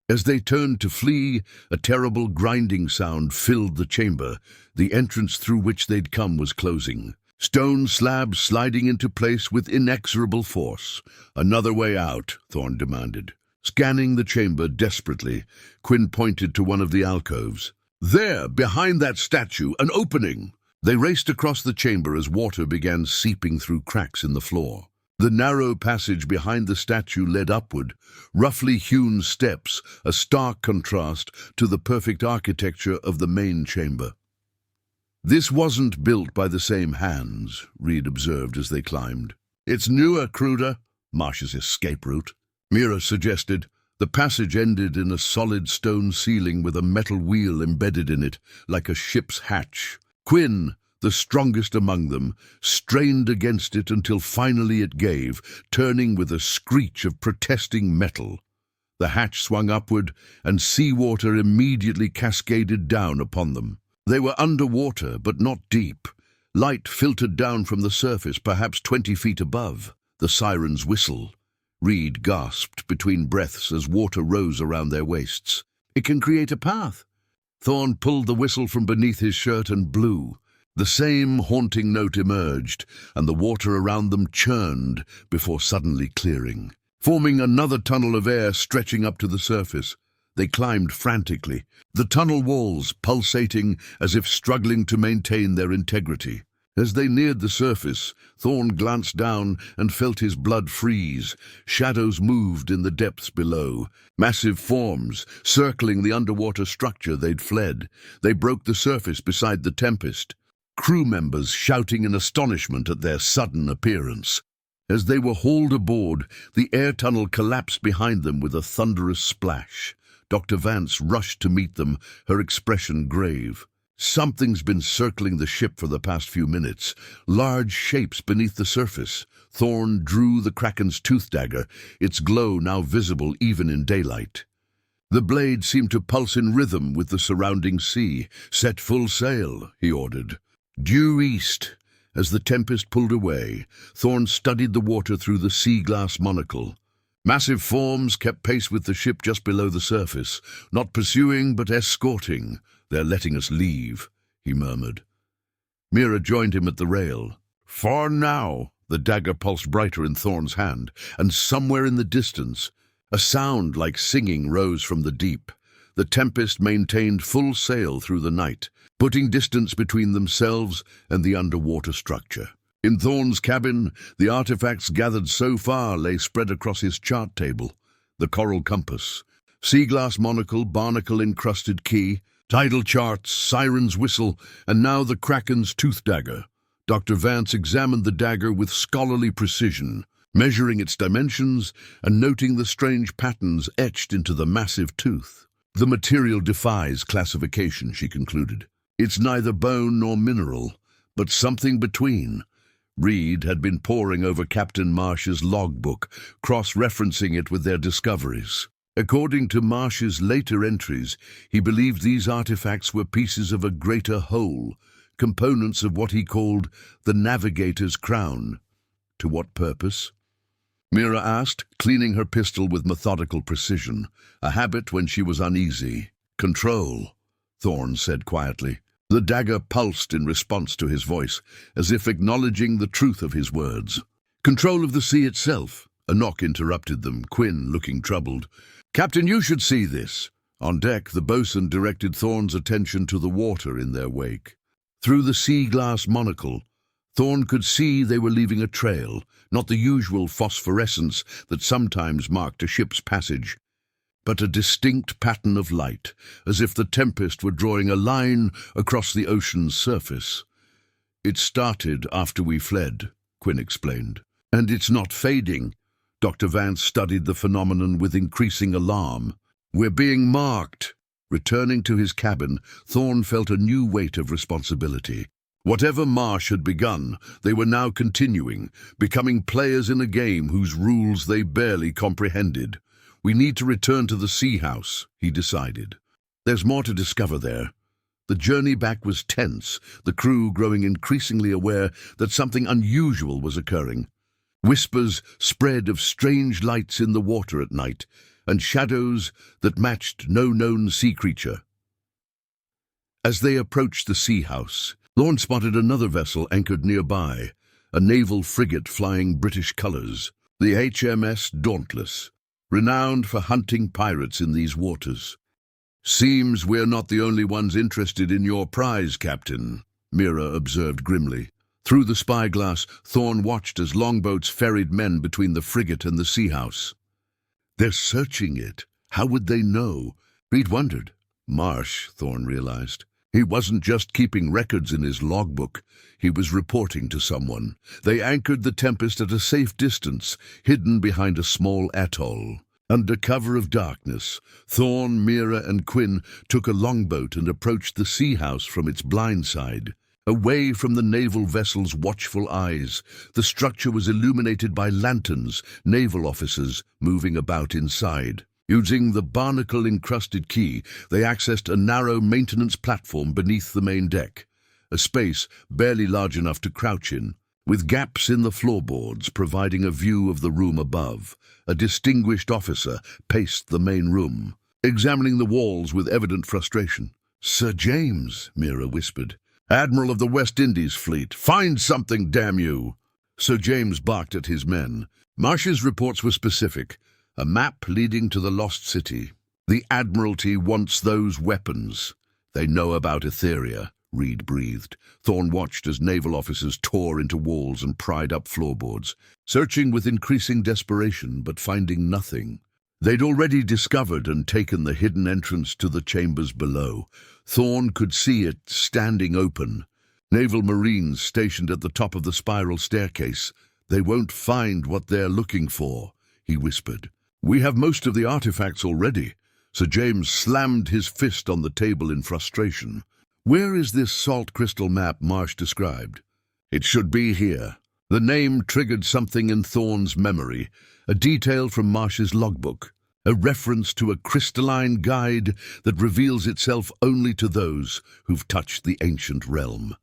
Speaker 1: As they turned to flee, a terrible grinding sound filled the chamber. The entrance through which they'd come was closing. Stone slabs sliding into place with inexorable force. "Another way out," Thorne demanded. Scanning the chamber desperately, Quinn pointed to one of the alcoves. "There, behind that statue, an opening!" They raced across the chamber as water began seeping through cracks in the floor. The narrow passage behind the statue led upward, roughly hewn steps, a stark contrast to the perfect architecture of the main chamber. "This wasn't built by the same hands," Reed observed as they climbed. "It's newer, Cruder." "Marsh's escape route," Mira suggested. The passage ended in a solid stone ceiling with a metal wheel embedded in it, like a ship's hatch. Quinn, the strongest among them, strained against it until finally it gave, turning with a screech of protesting metal. The hatch swung upward, and seawater immediately cascaded down upon them. They were underwater, but not deep. Light filtered down from the surface, perhaps 20 feet above. The siren's whistle, Reed gasped between breaths as water rose around their waists. "It can create a path." Thorne pulled the whistle from beneath his shirt and blew. The same haunting note emerged, and the water around them churned before suddenly clearing, forming another tunnel of air stretching up to the surface. They climbed frantically, the tunnel walls pulsating as if struggling to maintain their integrity. As they neared the surface, Thorne glanced down and felt his blood freeze. Shadows moved in the depths below, massive forms circling the underwater structure they'd fled. They broke the surface beside the Tempest, crew members shouting in astonishment at their sudden appearance. As they were hauled aboard, the air tunnel collapsed behind them with a thunderous splash. Dr. Vance rushed to meet them, her expression grave. "Something's been circling the ship for the past few minutes. Large shapes beneath the surface." Thorne drew the Kraken's tooth dagger, its glow now visible even in daylight. The blade seemed to pulse in rhythm with the surrounding sea. "Set full sail," he ordered. "Due east." As the Tempest pulled away, Thorne studied the water through the sea-glass monocle. Massive forms kept pace with the ship just below the surface, not pursuing but escorting. "They're letting us leave," he murmured. Mira joined him at the rail. "For now." The dagger pulsed brighter in Thorne's hand, and somewhere in the distance, a sound like singing rose from the deep. The Tempest maintained full sail through the night, putting distance between themselves and the underwater structure. In Thorne's cabin, the artifacts gathered so far lay spread across his chart table. The coral compass, sea-glass monocle, barnacle-encrusted key, tidal charts, siren's whistle, and now the Kraken's tooth dagger. Dr. Vance examined the dagger with scholarly precision, measuring its dimensions and noting the strange patterns etched into the massive tooth. "The material defies classification," she concluded. "It's neither bone nor mineral, but something between." Reed had been poring over Captain Marsh's logbook, cross-referencing it with their discoveries. According to Marsh's later entries, he believed these artifacts were pieces of a greater whole, components of what he called the navigator's crown. To what purpose? Mira asked, cleaning her pistol with methodical precision, a habit when she was uneasy. "Control," Thorne said quietly. The dagger pulsed in response to his voice, as if acknowledging the truth of his words. "Control of the sea itself." A knock interrupted them, Quinn looking troubled. "Captain, you should see this." On deck, the boatswain directed Thorne's attention to the water in their wake. Through the sea-glass monocle, Thorne could see they were leaving a trail, not the usual phosphorescence that sometimes marked a ship's passage, but a distinct pattern of light, as if the Tempest were drawing a line across the ocean's surface. "It started after we fled," Quinn explained. "And it's not fading." Dr. Vance studied the phenomenon with increasing alarm. "We're being marked." Returning to his cabin, Thorne felt a new weight of responsibility. Whatever Marsh had begun, they were now continuing, becoming players in a game whose rules they barely comprehended. "We need to return to the sea house," he decided. "There's more to discover there." The journey back was tense, the crew growing increasingly aware that something unusual was occurring. Whispers spread of strange lights in the water at night, and shadows that matched no known sea creature. As they approached the sea house, Thorne spotted another vessel anchored nearby, a naval frigate flying British colours, the HMS Dauntless, renowned for hunting pirates in these waters. "Seems we're not the only ones interested in your prize, Captain," Mira observed grimly. Through the spyglass, Thorne watched as longboats ferried men between the frigate and the sea house. "They're searching it. How would they know?" Reed wondered. Marsh, Thorne realized. He wasn't just keeping records in his logbook. He was reporting to someone. They anchored the Tempest at a safe distance, hidden behind a small atoll. Under cover of darkness, Thorne, Mira, and Quinn took a longboat and approached the sea house from its blind side. Away from the naval vessel's watchful eyes, the structure was illuminated by lanterns, naval officers moving about inside. Using the barnacle-encrusted key, they accessed a narrow maintenance platform beneath the main deck, a space barely large enough to crouch in. with gaps in the floorboards providing a view of the room above. A distinguished officer paced the main room, examining the walls with evident frustration. "Sir James," Mira whispered, "Admiral of the West Indies Fleet, find something, damn you!" Sir James barked at his men. Marsh's reports were specific. A map leading to the lost city. "The Admiralty wants those weapons. They know about Etheria," Reed breathed. Thorne watched as naval officers tore into walls and pried up floorboards, searching with increasing desperation but finding nothing. They'd already discovered and taken the hidden entrance to the chambers below. Thorne could see it standing open. Naval Marines stationed at the top of the spiral staircase. "They won't find what they're looking for," he whispered. "We have most of the artifacts already." Sir James slammed his fist on the table in frustration. "Where is this salt crystal map Marsh described?" "It should be here." The name triggered something in Thorne's memory, a detail from Marsh's logbook, a reference to a crystalline guide that reveals itself only to those who've touched the ancient realm.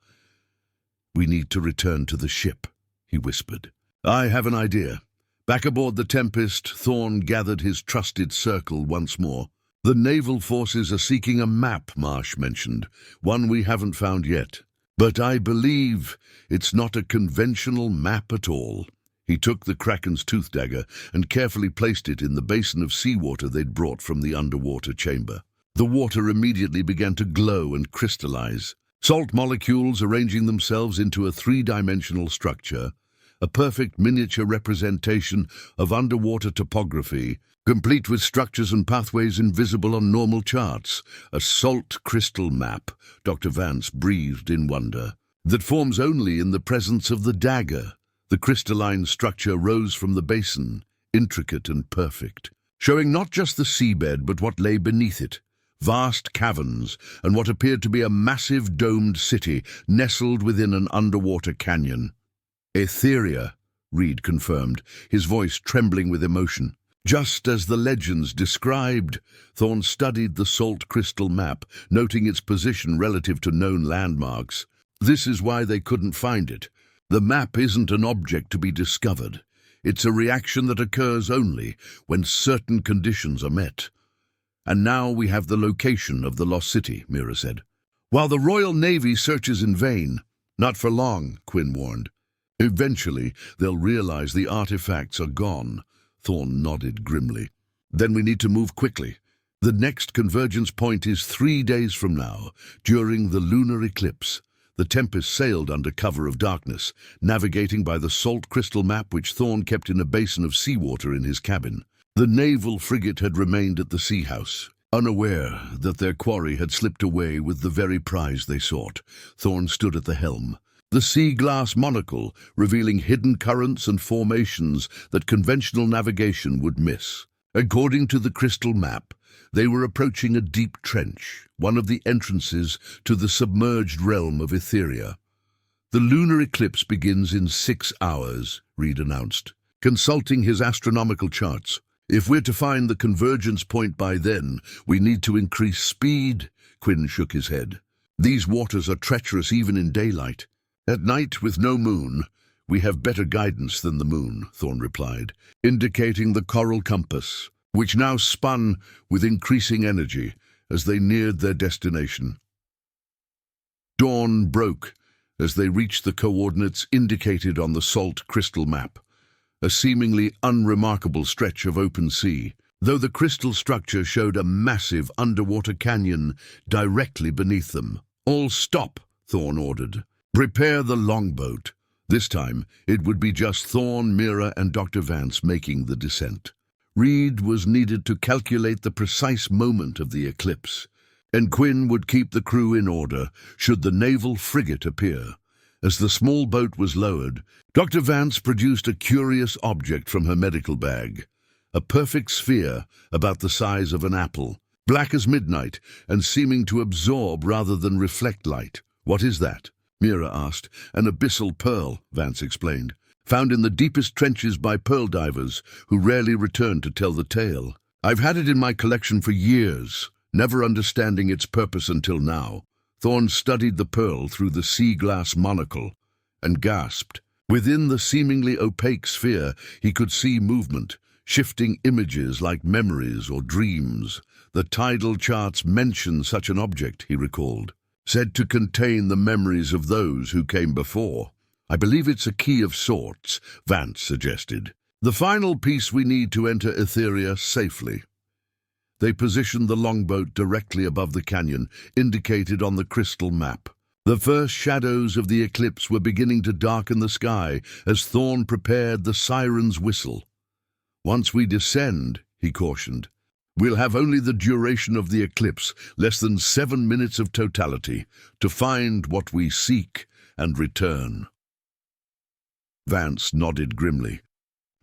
Speaker 1: "We need to return to the ship," he whispered. "I have an idea." Back aboard the Tempest, Thorne gathered his trusted circle once more. "The naval forces are seeking a map," Marsh mentioned, "one we haven't found yet. But I believe it's not a conventional map at all." He took the Kraken's tooth dagger and carefully placed it in the basin of seawater they'd brought from the underwater chamber. The water immediately began to glow and crystallize, salt molecules arranging themselves into a three-dimensional structure, a perfect miniature representation of underwater topography, complete with structures and pathways invisible on normal charts. "A salt crystal map," Dr. Vance breathed in wonder, "that forms only in the presence of the dagger." The crystalline structure rose from the basin, intricate and perfect, showing not just the seabed but what lay beneath it. Vast caverns and what appeared to be a massive domed city nestled within an underwater canyon. "Etheria," Reed confirmed, his voice trembling with emotion. "Just as the legends described." Thorne studied the salt crystal map, noting its position relative to known landmarks. "This is why they couldn't find it. The map isn't an object to be discovered. It's a reaction that occurs only when certain conditions are met." "And now we have the location of the lost city," Mira said. "While the Royal Navy searches in vain." "Not for long," Quinn warned. "Eventually, they'll realize the artifacts are gone." Thorne nodded grimly. "Then we need to move quickly. The next convergence point is 3 days from now, during the lunar eclipse." The Tempest sailed under cover of darkness, navigating by the salt crystal map which Thorne kept in a basin of seawater in his cabin. The naval frigate had remained at the sea house, unaware that their quarry had slipped away with the very prize they sought. Thorne stood at the helm, the sea glass monocle revealing hidden currents and formations that conventional navigation would miss. According to the crystal map, they were approaching a deep trench, one of the entrances to the submerged realm of Etheria. "The lunar eclipse begins in 6 hours, Reed announced, consulting his astronomical charts. "If we're to find the convergence point by then, we need to increase speed." Quinn shook his head. "These waters are treacherous even in daylight. At night, with no moon, we have better guidance than the moon," Thorne replied, indicating the coral compass, which now spun with increasing energy as they neared their destination. Dawn broke as they reached the coordinates indicated on the salt crystal map, a seemingly unremarkable stretch of open sea, though the crystal structure showed a massive underwater canyon directly beneath them. "All stop," Thorne ordered. "Prepare the longboat." This time, it would be just Thorne, Mira, and Dr. Vance making the descent. Reed was needed to calculate the precise moment of the eclipse, and Quinn would keep the crew in order should the naval frigate appear. As the small boat was lowered, Dr. Vance produced a curious object from her medical bag, a perfect sphere about the size of an apple, black as midnight and seeming to absorb rather than reflect light. "What is that?" Mira asked. "An abyssal pearl," Vance explained, "found in the deepest trenches by pearl divers who rarely return to tell the tale. I've had it in my collection for years, never understanding its purpose until now." Thorne studied the pearl through the sea glass monocle and gasped. Within the seemingly opaque sphere, he could see movement, shifting images like memories or dreams. The tidal charts mention such an object, he recalled, said to contain the memories of those who came before. I believe it's a key of sorts, Vance suggested. The final piece we need to enter Etheria safely. They positioned the longboat directly above the canyon, indicated on the crystal map. The first shadows of the eclipse were beginning to darken the sky as Thorne prepared the siren's whistle. Once we descend, he cautioned, we'll have only the duration of the eclipse, less than 7 minutes of totality, to find what we seek and return. Vance nodded grimly.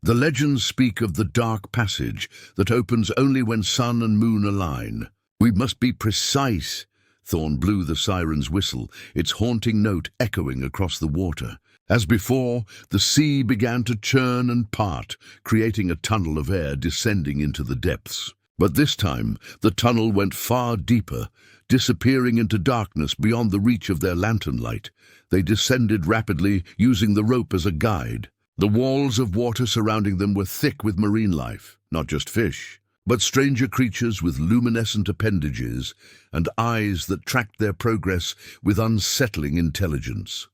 Speaker 1: The legends speak of the dark passage that opens only when sun and moon align. We must be precise. Thorne blew the siren's whistle, its haunting note echoing across the water. As before, the sea began to churn and part, creating a tunnel of air descending into the depths. But this time, the tunnel went far deeper, disappearing into darkness beyond the reach of their lantern light. They descended rapidly, using the rope as a guide. The walls of water surrounding them were thick with marine life, not just fish, but stranger creatures with luminescent appendages and eyes that tracked their progress with unsettling intelligence.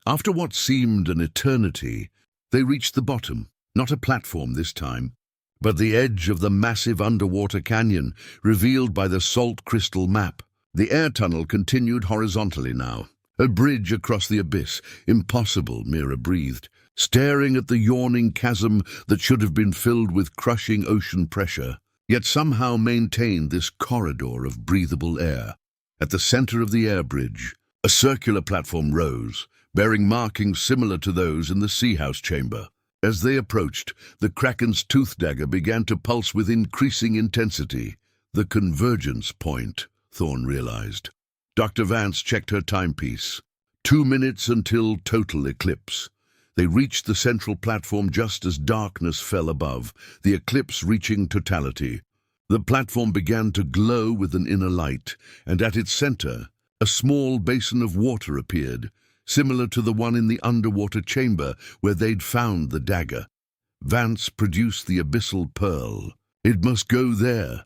Speaker 1: After what seemed an eternity, they reached the bottom, not a platform this time, but the edge of the massive underwater canyon revealed by the salt crystal map. The air tunnel continued horizontally now, a bridge across the abyss, impossible, Mira breathed, staring at the yawning chasm that should have been filled with crushing ocean pressure, yet somehow maintained this corridor of breathable air. At the center of the air bridge, a circular platform rose, bearing markings similar to those in the sea house chamber. As they approached, the Kraken's tooth dagger began to pulse with increasing intensity. The convergence point, Thorne realized. Dr. Vance checked her timepiece. 2 minutes until total eclipse. They reached the central platform just as darkness fell above, the eclipse reaching totality. The platform began to glow with an inner light, and at its center, a small basin of water appeared, similar to the one in the underwater chamber where they'd found the dagger. Vance produced the abyssal pearl. It must go there.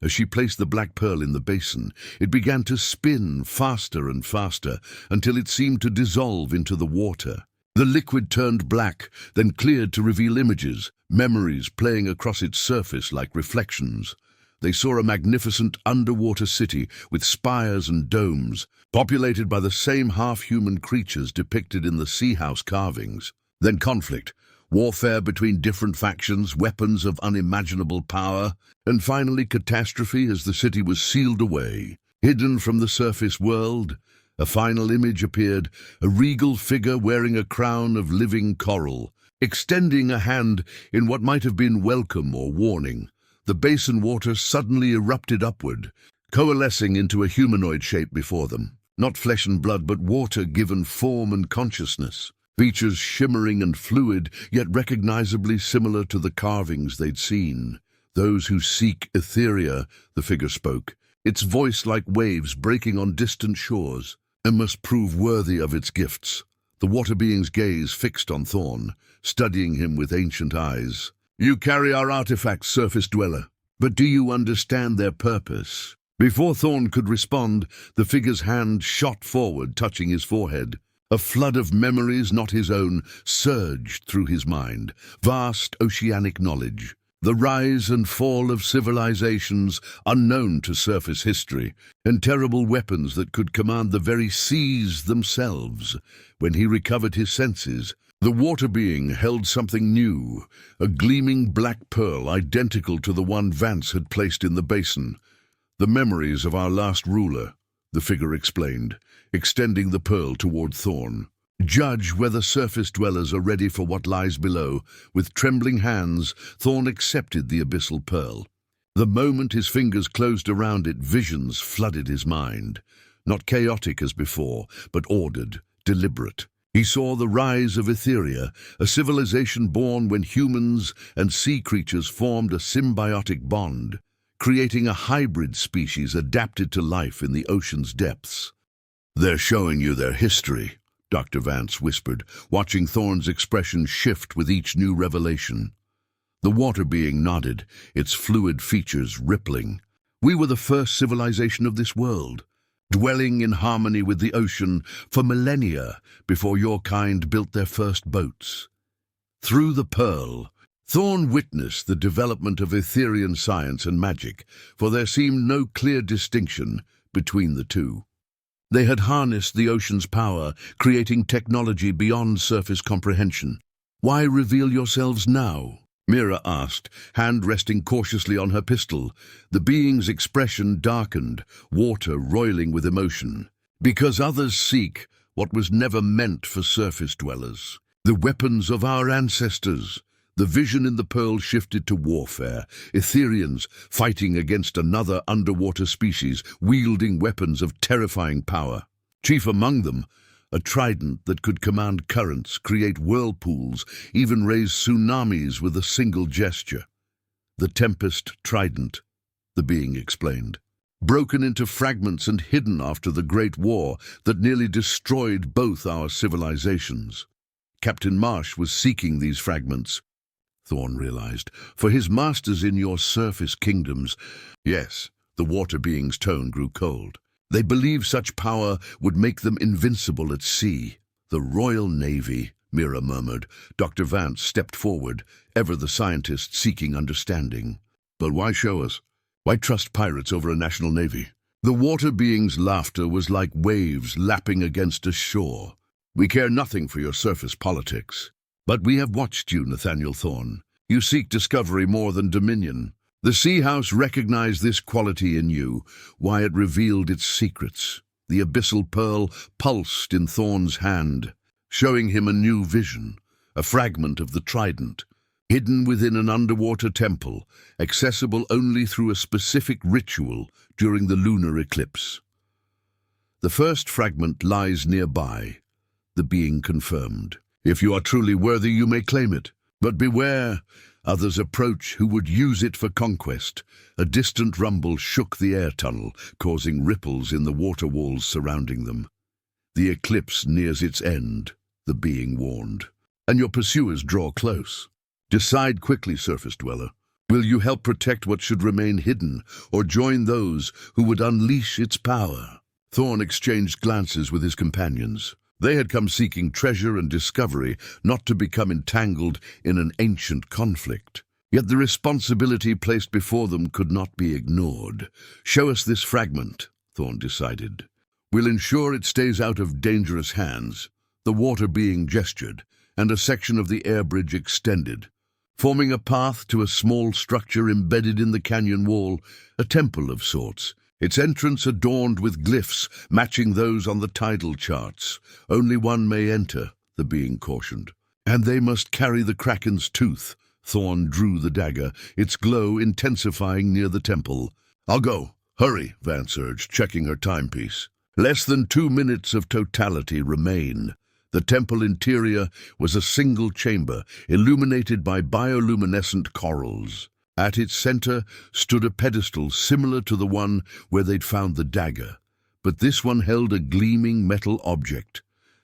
Speaker 1: As she placed the black pearl in the basin, it began to spin faster and faster until it seemed to dissolve into the water. The liquid turned black, then cleared to reveal images, memories playing across its surface like reflections. They saw a magnificent underwater city with spires and domes, populated by the same half-human creatures depicted in the sea house carvings. Then conflict, warfare between different factions, weapons of unimaginable power, and finally catastrophe as the city was sealed away. Hidden from the surface world, a final image appeared, a regal figure wearing a crown of living coral, extending a hand in what might have been welcome or warning. The basin water suddenly erupted upward, coalescing into a humanoid shape before them. Not flesh and blood, but water given form and consciousness. Features shimmering and fluid, yet recognizably similar to the carvings they'd seen. Those who seek Etheria, the figure spoke, its voice like waves breaking on distant shores, and must prove worthy of its gifts. The water being's gaze fixed on Thorne, studying him with ancient eyes. You carry our artifacts, surface dweller, but do you understand their purpose? Before Thorne could respond, the figure's hand shot forward, touching his forehead. A flood of memories not his own surged through his mind, vast oceanic knowledge, the rise and fall of civilizations unknown to surface history, and terrible weapons that could command the very seas themselves. When he recovered his senses, the water being held something new, a gleaming black pearl identical to the one Vance had placed in the basin. The memories of our last ruler, the figure explained, extending the pearl toward Thorne. Judge whether surface dwellers are ready for what lies below. With trembling hands, Thorne accepted the abyssal pearl. The moment his fingers closed around it, visions flooded his mind. Not chaotic as before, but ordered, deliberate. He saw the rise of Etheria, a civilization born when humans and sea creatures formed a symbiotic bond, creating a hybrid species adapted to life in the ocean's depths. They're showing you their history, Dr. Vance whispered, watching Thorne's expression shift with each new revelation. The water being nodded, its fluid features rippling. We were the first civilization of this world, dwelling in harmony with the ocean for millennia before your kind built their first boats. Through the pearl, Thorne witnessed the development of Etherean science and magic, for there seemed no clear distinction between the two. They had harnessed the ocean's power, creating technology beyond surface comprehension. "Why reveal yourselves now?" Mira asked, hand resting cautiously on her pistol. The being's expression darkened, water roiling with emotion. "Because others seek what was never meant for surface dwellers. The weapons of our ancestors." The vision in the pearl shifted to warfare, Ethereans fighting against another underwater species, wielding weapons of terrifying power. Chief among them, a trident that could command currents, create whirlpools, even raise tsunamis with a single gesture. "The Tempest Trident," the being explained. "Broken into fragments and hidden after the Great War that nearly destroyed both our civilizations. Captain Marsh was seeking these fragments," Thorne realized, "for his masters in your surface kingdoms." Yes, the water being's tone grew cold. "They believe such power would make them invincible at sea." "The Royal Navy," Mira murmured. Dr. Vance stepped forward, ever the scientist seeking understanding. "But why show us? Why trust pirates over a national navy?" The water being's laughter was like waves lapping against a shore. "We care nothing for your surface politics. But we have watched you, Nathaniel Thorne. You seek discovery more than dominion. The Sea House recognized this quality in you, why it revealed its secrets. The abyssal pearl pulsed in Thorne's hand, showing him a new vision, a fragment of the trident, hidden within an underwater temple, accessible only through a specific ritual during the lunar eclipse. "The first fragment lies nearby," the being confirmed. "If you are truly worthy, you may claim it. But beware, others approach who would use it for conquest." A distant rumble shook the air tunnel, causing ripples in the water walls surrounding them. "The eclipse nears its end," the being warned, "and your pursuers draw close. Decide quickly, surface dweller. Will you help protect what should remain hidden, or join those who would unleash its power?" Thorne exchanged glances with his companions. They had come seeking treasure and discovery, not to become entangled in an ancient conflict. Yet the responsibility placed before them could not be ignored. "Show us this fragment," Thorne decided. "We'll ensure it stays out of dangerous hands." The water being gestured, and a section of the air bridge extended, forming a path to a small structure embedded in the canyon wall, a temple of sorts. Its entrance adorned with glyphs matching those on the tidal charts. "Only one may enter," the being cautioned. "And they must carry the Kraken's tooth." Thorne drew the dagger, its glow intensifying near the temple. "I'll go. Hurry," Vance urged, checking her timepiece. Less than 2 minutes of totality remain. The temple interior was a single chamber, illuminated by bioluminescent corals. At its center stood a pedestal similar to the one where they'd found the dagger, but this one held a gleaming metal object,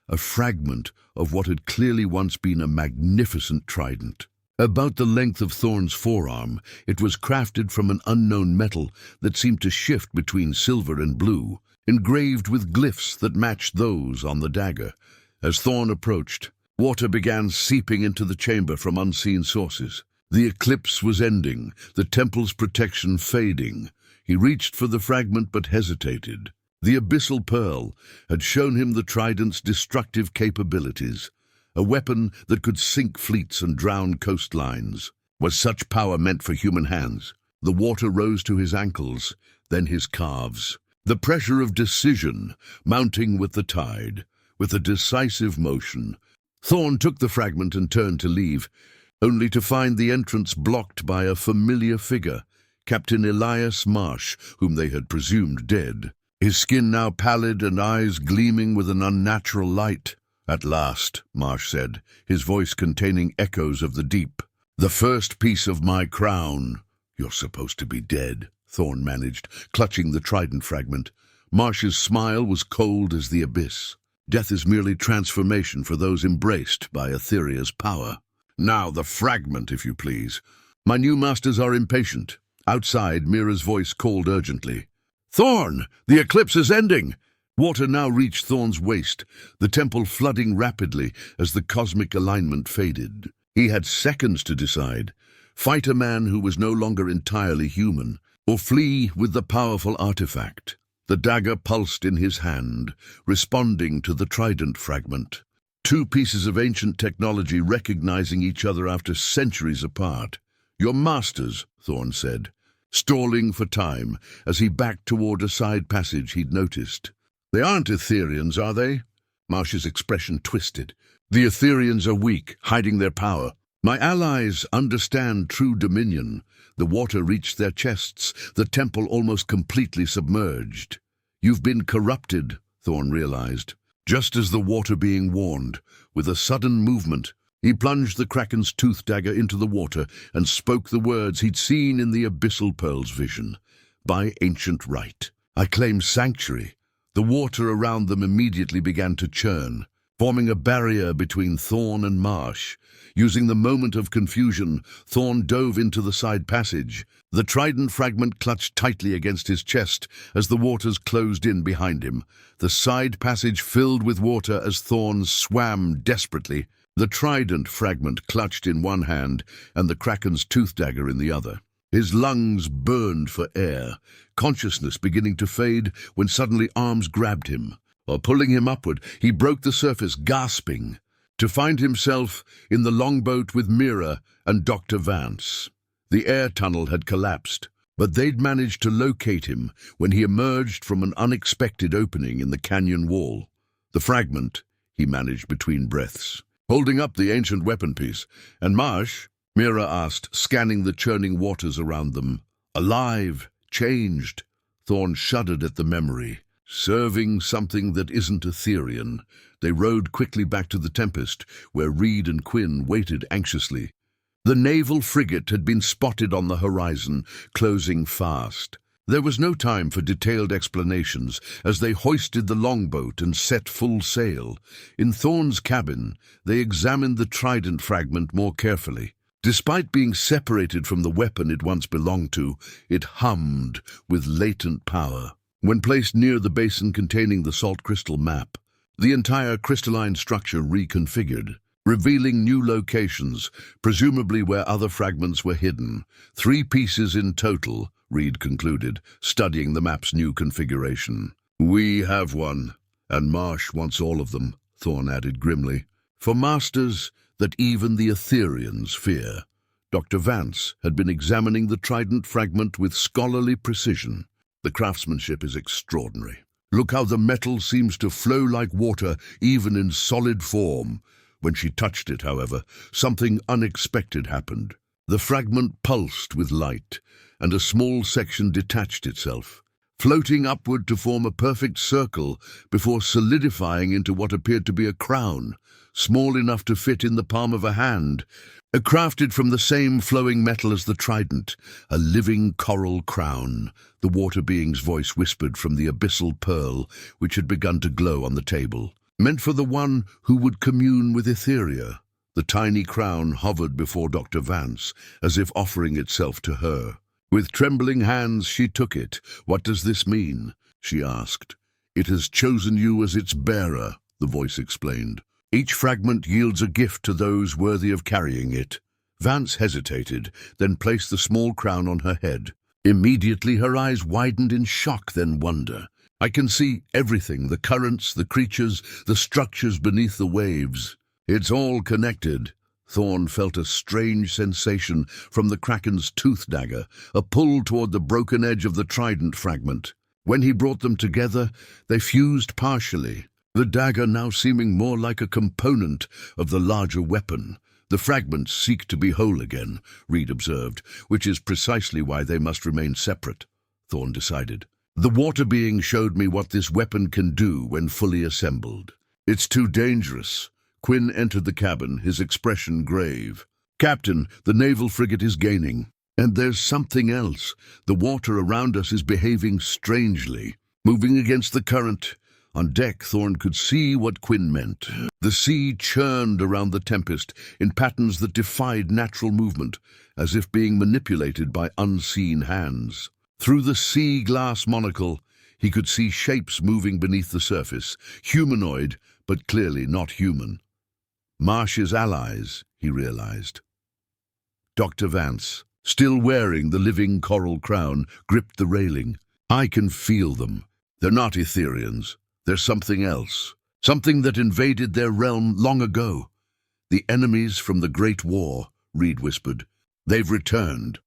Speaker 1: a fragment of what had clearly once been a magnificent trident. About the length of Thorne's forearm, it was crafted from an unknown metal that seemed to shift between silver and blue, engraved with glyphs that matched those on the dagger. As Thorne approached, water began seeping into the chamber from unseen sources. The eclipse was ending, the temple's protection fading. He reached for the fragment but hesitated. The abyssal pearl had shown him the trident's destructive capabilities, a weapon that could sink fleets and drown coastlines. Was such power meant for human hands? The water rose to his ankles, then his calves. The pressure of decision mounting with the tide. With a decisive motion, Thorne took the fragment and turned to leave, only to find the entrance blocked by a familiar figure, Captain Elias Marsh, whom they had presumed dead, his skin now pallid and eyes gleaming with an unnatural light. "At last," Marsh said, his voice containing echoes of the deep. "The first piece of my crown." "You're supposed to be dead," Thorne managed, clutching the trident fragment. Marsh's smile was cold as the abyss. Death is merely transformation for those embraced by Etherea's power. Now the fragment, if you please. My new masters are impatient. Outside, Mira's voice called urgently. Thorne! The eclipse is ending! Water now reached Thorne's waist, the temple flooding rapidly as the cosmic alignment faded. He had seconds to decide. Fight a man who was no longer entirely human, or flee with the powerful artifact. The dagger pulsed in his hand, responding to the trident fragment. Two pieces of ancient technology recognizing each other after centuries apart. Your masters, Thorne said, stalling for time as he backed toward a side passage he'd noticed. They aren't Etherians, are they? Marsh's expression twisted. The Etherians are weak, hiding their power. My allies understand true dominion. The water reached their chests, the temple almost completely submerged. You've been corrupted, Thorne realized. Just as the water being warned, with a sudden movement, he plunged the Kraken's tooth dagger into the water and spoke the words he'd seen in the Abyssal Pearl's vision. By ancient right, I claim sanctuary. The water around them immediately began to churn, forming a barrier between Thorne and Marsh. Using the moment of confusion, Thorne dove into the side passage. The trident fragment clutched tightly against his chest as the waters closed in behind him. The side passage filled with water as Thorne swam desperately. The trident fragment clutched in one hand and the Kraken's tooth dagger in the other. His lungs burned for air, consciousness beginning to fade when suddenly arms grabbed him. While pulling him upward, he broke the surface, gasping, to find himself in the longboat with Mira and Dr. Vance. The air tunnel had collapsed, but they'd managed to locate him when he emerged from an unexpected opening in the canyon wall. The fragment, he managed between breaths, holding up the ancient weapon piece. And Marsh? Mira asked, scanning the churning waters around them. Alive, changed. Thorne shuddered at the memory. Serving something that isn't Etherian. They rowed quickly back to the Tempest, where Reed and Quinn waited anxiously. The naval frigate had been spotted on the horizon, closing fast. There was no time for detailed explanations as they hoisted the longboat and set full sail. In Thorne's cabin, they examined the trident fragment more carefully. Despite being separated from the weapon it once belonged to, it hummed with latent power. When placed near the basin containing the salt crystal map, the entire crystalline structure reconfigured, revealing new locations, presumably where other fragments were hidden. 3 pieces in total, Reed concluded, studying the map's new configuration. We have one, and Marsh wants all of them, Thorne added grimly. For masters that even the Etherians fear. Dr. Vance had been examining the trident fragment with scholarly precision. The craftsmanship is extraordinary. Look how the metal seems to flow like water, even in solid form. When she touched it, however, something unexpected happened. The fragment pulsed with light, and a small section detached itself, floating upward to form a perfect circle before solidifying into what appeared to be a crown, small enough to fit in the palm of a hand, crafted from the same flowing metal as the trident, a living coral crown, the water being's voice whispered from the abyssal pearl which had begun to glow on the table. Meant for the one who would commune with Etheria. The tiny crown hovered before Dr. Vance, as if offering itself to her. With trembling hands she took it. What does this mean? She asked. It has chosen you as its bearer, the voice explained. Each fragment yields a gift to those worthy of carrying it. Vance hesitated, then placed the small crown on her head. Immediately her eyes widened in shock, then wonder. I can see everything, the currents, the creatures, the structures beneath the waves. It's all connected. Thorne felt a strange sensation from the Kraken's tooth dagger, a pull toward the broken edge of the trident fragment. When he brought them together, they fused partially, the dagger now seeming more like a component of the larger weapon. The fragments seek to be whole again, Reed observed, which is precisely why they must remain separate, Thorne decided. The water being showed me what this weapon can do when fully assembled. It's too dangerous. Quinn entered the cabin, his expression grave. Captain, the naval frigate is gaining. And there's something else. The water around us is behaving strangely, moving against the current, On deck, Thorne could see what Quinn meant. The sea churned around the Tempest in patterns that defied natural movement, as if being manipulated by unseen hands. Through the sea glass monocle, he could see shapes moving beneath the surface, humanoid, but clearly not human. Marsh's allies, he realized. Dr. Vance, still wearing the living coral crown, gripped the railing. I can feel them. They're not Etherians. They're something else. Something that invaded their realm long ago. The enemies from the Great War, Reed whispered. They've returned.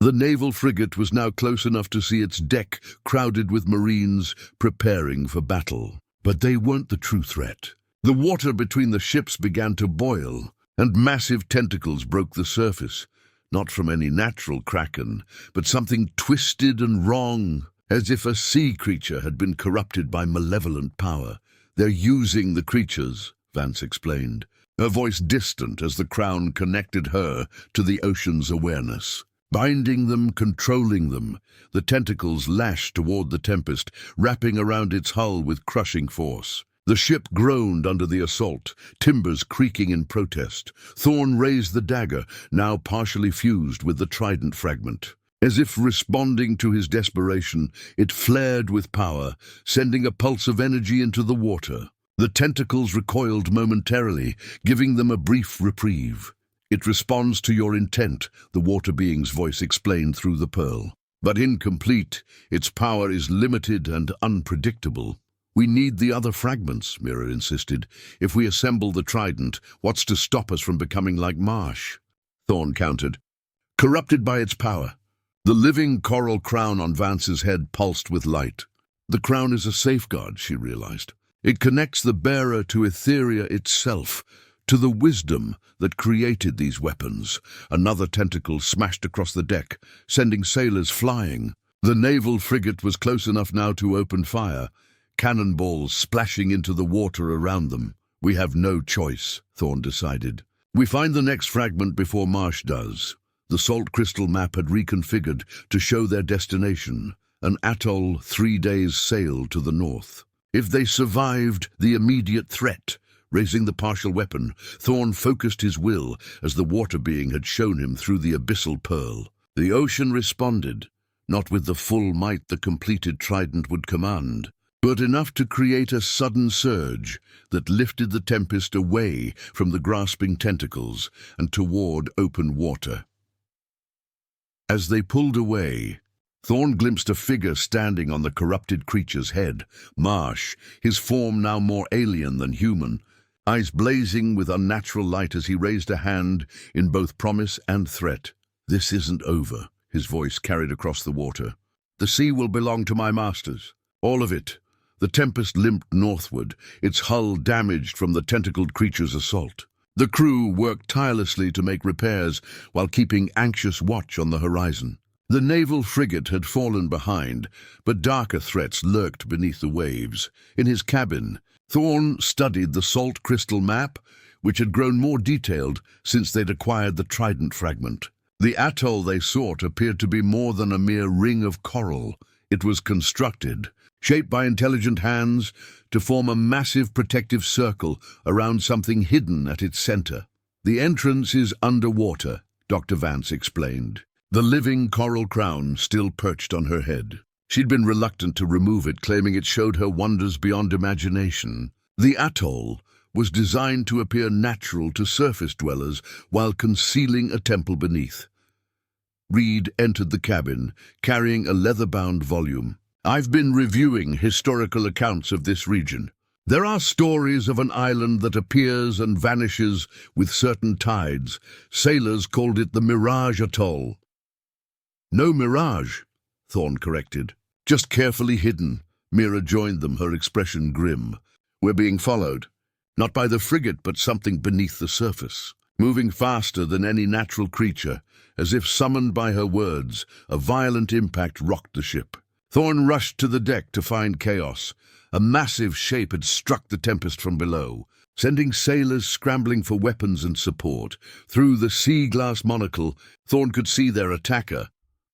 Speaker 1: The naval frigate was now close enough to see its deck crowded with Marines preparing for battle. But they weren't the true threat. The water between the ships began to boil, and massive tentacles broke the surface. Not from any natural kraken, but something twisted and wrong, as if a sea creature had been corrupted by malevolent power. They're using the creatures, Vance explained, her voice distant as the crown connected her to the ocean's awareness. Binding them, controlling them, the tentacles lashed toward the Tempest, wrapping around its hull with crushing force. The ship groaned under the assault, timbers creaking in protest. Thorne raised the dagger, now partially fused with the trident fragment. As if responding to his desperation, it flared with power, sending a pulse of energy into the water. The tentacles recoiled momentarily, giving them a brief reprieve. It responds to your intent, the water being's voice explained through the pearl. But incomplete, its power is limited and unpredictable. We need the other fragments, Mira insisted. If we assemble the trident, what's to stop us from becoming like Marsh? Thorne countered. Corrupted by its power. The living coral crown on Vance's head pulsed with light. The crown is a safeguard, she realized. It connects the bearer to Etheria itself, to the wisdom that created these weapons. Another tentacle smashed across the deck, sending sailors flying. The naval frigate was close enough now to open fire, cannonballs splashing into the water around them. We have no choice, Thorne decided. We find the next fragment before Marsh does. The salt crystal map had reconfigured to show their destination, an atoll 3 days' sail to the north. If they survived the immediate threat, raising the partial weapon, Thorne focused his will as the water being had shown him through the abyssal pearl. The ocean responded, not with the full might the completed trident would command, but enough to create a sudden surge that lifted the Tempest away from the grasping tentacles and toward open water. As they pulled away, Thorne glimpsed a figure standing on the corrupted creature's head, Marsh, his form now more alien than human, eyes blazing with unnatural light as he raised a hand in both promise and threat. This isn't over, his voice carried across the water. The sea will belong to my masters. All of it. The Tempest limped northward, its hull damaged from the tentacled creature's assault. The crew worked tirelessly to make repairs while keeping anxious watch on the horizon. The naval frigate had fallen behind, but darker threats lurked beneath the waves. In his cabin, Thorne studied the salt crystal map, which had grown more detailed since they'd acquired the trident fragment. The atoll they sought appeared to be more than a mere ring of coral. It was constructed, shaped by intelligent hands, to form a massive protective circle around something hidden at its center. The entrance is underwater, Dr. Vance explained, the living coral crown still perched on her head. She'd been reluctant to remove it, claiming it showed her wonders beyond imagination. The atoll was designed to appear natural to surface dwellers while concealing a temple beneath. Reed entered the cabin, carrying a leather-bound volume. I've been reviewing historical accounts of this region. There are stories of an island that appears and vanishes with certain tides. Sailors called it the Mirage Atoll. No mirage, Thorne corrected. Just carefully hidden. Mira joined them, her expression grim. We're being followed. Not by the frigate, but something beneath the surface. Moving faster than any natural creature, as if summoned by her words, a violent impact rocked the ship. Thorne rushed to the deck to find chaos. A massive shape had struck the Tempest from below, sending sailors scrambling for weapons and support. Through the sea glass monocle, Thorne could see their attacker,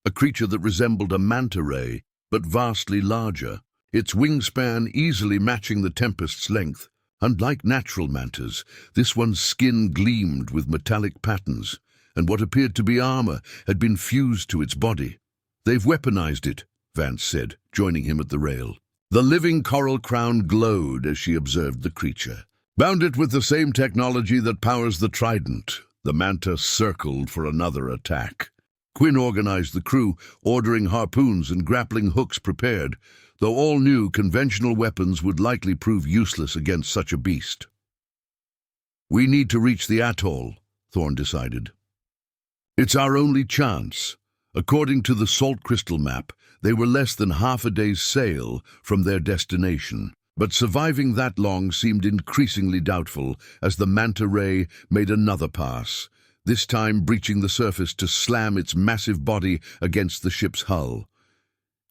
Speaker 1: a creature that resembled a manta ray, but vastly larger. its wingspan easily matching the Tempest's length. Unlike natural mantas, this one's skin gleamed with metallic patterns, and what appeared to be armor had been fused to its body. "They've weaponized it," Vance said, joining him at the rail. The living coral crown glowed as she observed the creature. "Bound it with the same technology that powers the trident." The manta circled for another attack. Quinn organized the crew, ordering harpoons and grappling hooks prepared, though all knew conventional weapons would likely prove useless against such a beast. "We need to reach the atoll," Thorne decided. "It's our only chance." According to the salt crystal map, they were less than half a day's sail from their destination. But surviving that long seemed increasingly doubtful as the manta ray made another pass, this time breaching the surface to slam its massive body against the ship's hull.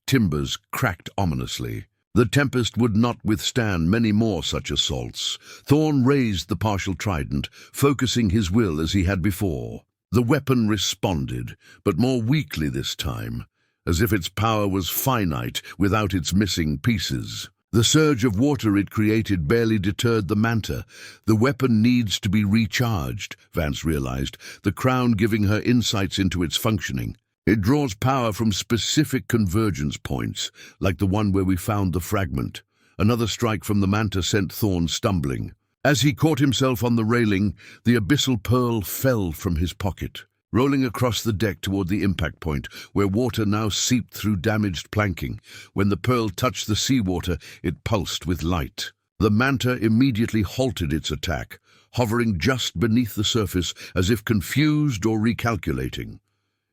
Speaker 1: Timbers cracked ominously. The Tempest would not withstand many more such assaults. Thorne raised the partial trident, focusing his will as he had before. The weapon responded, but more weakly this time, as if its power was finite without its missing pieces. The surge of water it created barely deterred the manta. The weapon needs to be recharged, Vance realized, the crown giving her insights into its functioning. It draws power from specific convergence points, like the one where we found the fragment. Another strike from the manta sent Thorne stumbling. As he caught himself on the railing, the abyssal pearl fell from his pocket, rolling across the deck toward the impact point, where water now seeped through damaged planking. When the pearl touched the seawater, it pulsed with light. The manta immediately halted its attack, hovering just beneath the surface as if confused or recalculating.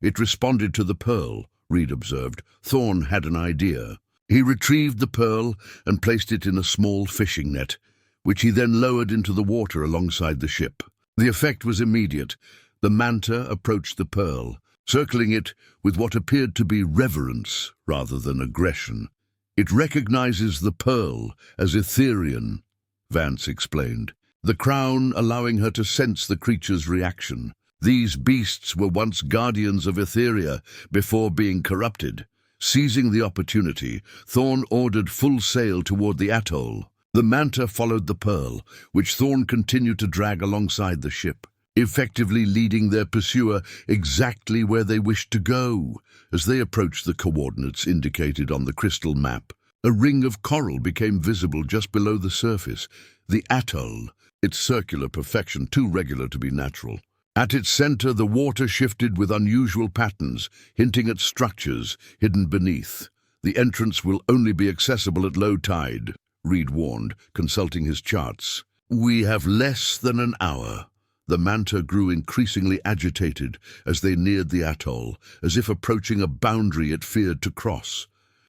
Speaker 1: It responded to the pearl, Reed observed. Thorne had an idea. He retrieved the pearl and placed it in a small fishing net, which he then lowered into the water alongside the ship. The effect was immediate. The manta approached the pearl, circling it with what appeared to be reverence rather than aggression. "It recognizes the pearl as Etherean," Vance explained, the crown allowing her to sense the creature's reaction. These beasts were once guardians of Etheria before being corrupted. Seizing the opportunity, Thorne ordered full sail toward the atoll. The manta followed the pearl, which Thorne continued to drag alongside the ship, effectively leading their pursuer exactly where they wished to go. As they approached the coordinates indicated on the crystal map, a ring of coral became visible just below the surface. The atoll, its circular perfection too regular to be natural. At its center, the water shifted with unusual patterns, hinting at structures hidden beneath. "The entrance will only be accessible at low tide," Reed warned, consulting his charts. "We have less than an hour." The manta grew increasingly agitated as they neared the atoll, as if approaching a boundary it feared to cross.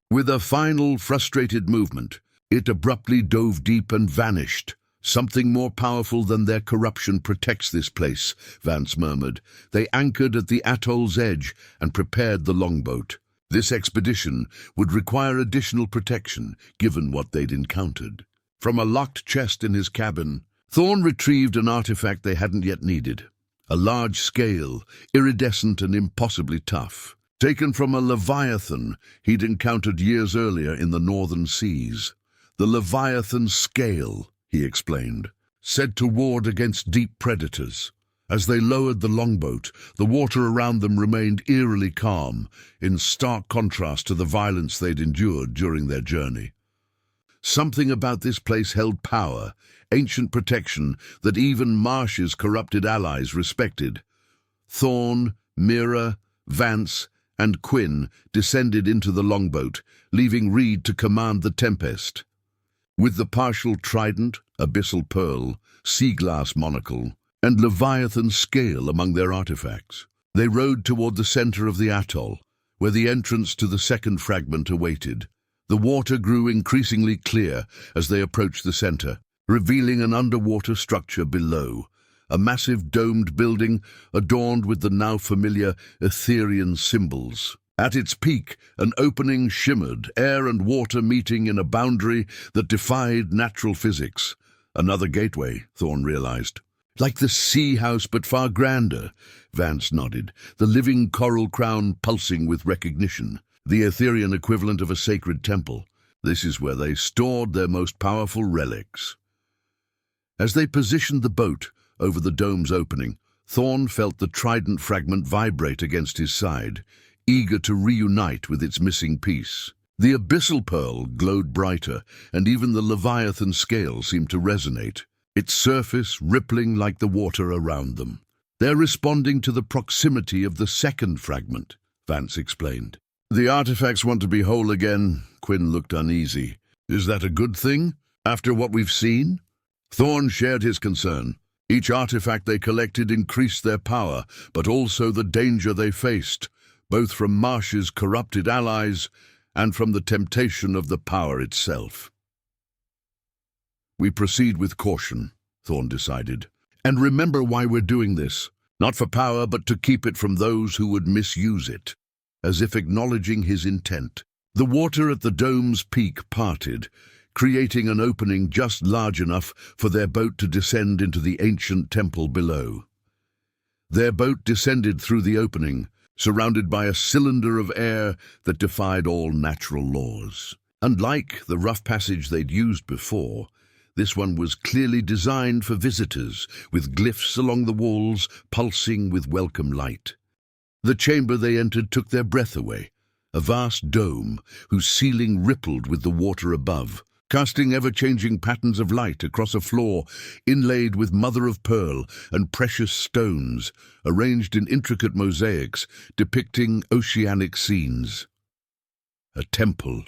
Speaker 1: With a final, frustrated movement, it abruptly dove deep and vanished. "Something more powerful than their corruption protects this place," Vance murmured. They anchored at the atoll's edge and prepared the longboat. This expedition would require additional protection, given what they'd encountered. From a locked chest in his cabin, Thorne retrieved an artifact they hadn't yet needed. A large scale, iridescent and impossibly tough. Taken from a leviathan he'd encountered years earlier in the northern seas. "The leviathan scale," he explained, "said to ward against deep predators." As they lowered the longboat, the water around them remained eerily calm, in stark contrast to the violence they'd endured during their journey. Something about this place held power, ancient protection that even Marsh's corrupted allies respected. Thorne, Mira, Vance, and Quinn descended into the longboat, leaving Reed to command the Tempest. With the partial trident, abyssal pearl, sea glass monocle, and leviathan scale among their artifacts, they rowed toward the center of the atoll, where the entrance to the second fragment awaited. The water grew increasingly clear as they approached the center, revealing an underwater structure below, a massive domed building adorned with the now familiar Etherean symbols. At its peak, an opening shimmered, air and water meeting in a boundary that defied natural physics. Another gateway, Thorne realized. "Like the sea house, but far grander," Vance nodded, the living coral crown pulsing with recognition. "The Etherean equivalent of a sacred temple." This is where they stored their most powerful relics. As they positioned the boat over the dome's opening, Thorne felt the trident fragment vibrate against his side, eager to reunite with its missing piece. The abyssal pearl glowed brighter, and even the leviathan scale seemed to resonate, its surface rippling like the water around them. "They're responding to the proximity of the second fragment," Vance explained. "The artifacts want to be whole again." Quinn looked uneasy. "Is that a good thing, after what we've seen?" Thorne shared his concern. Each artifact they collected increased their power, but also the danger they faced, both from Marsh's corrupted allies and from the temptation of the power itself. "We proceed with caution," Thorne decided. "And remember why we're doing this. Not for power, but to keep it from those who would misuse it." As if acknowledging his intent, the water at the dome's peak parted, creating an opening just large enough for their boat to descend into the ancient temple below. Their boat descended through the opening, surrounded by a cylinder of air that defied all natural laws. Unlike the rough passage they'd used before, this one was clearly designed for visitors, with glyphs along the walls pulsing with welcome light. The chamber they entered took their breath away, a vast dome whose ceiling rippled with the water above, casting ever-changing patterns of light across a floor inlaid with mother-of-pearl and precious stones, arranged in intricate mosaics depicting oceanic scenes. "A temple,"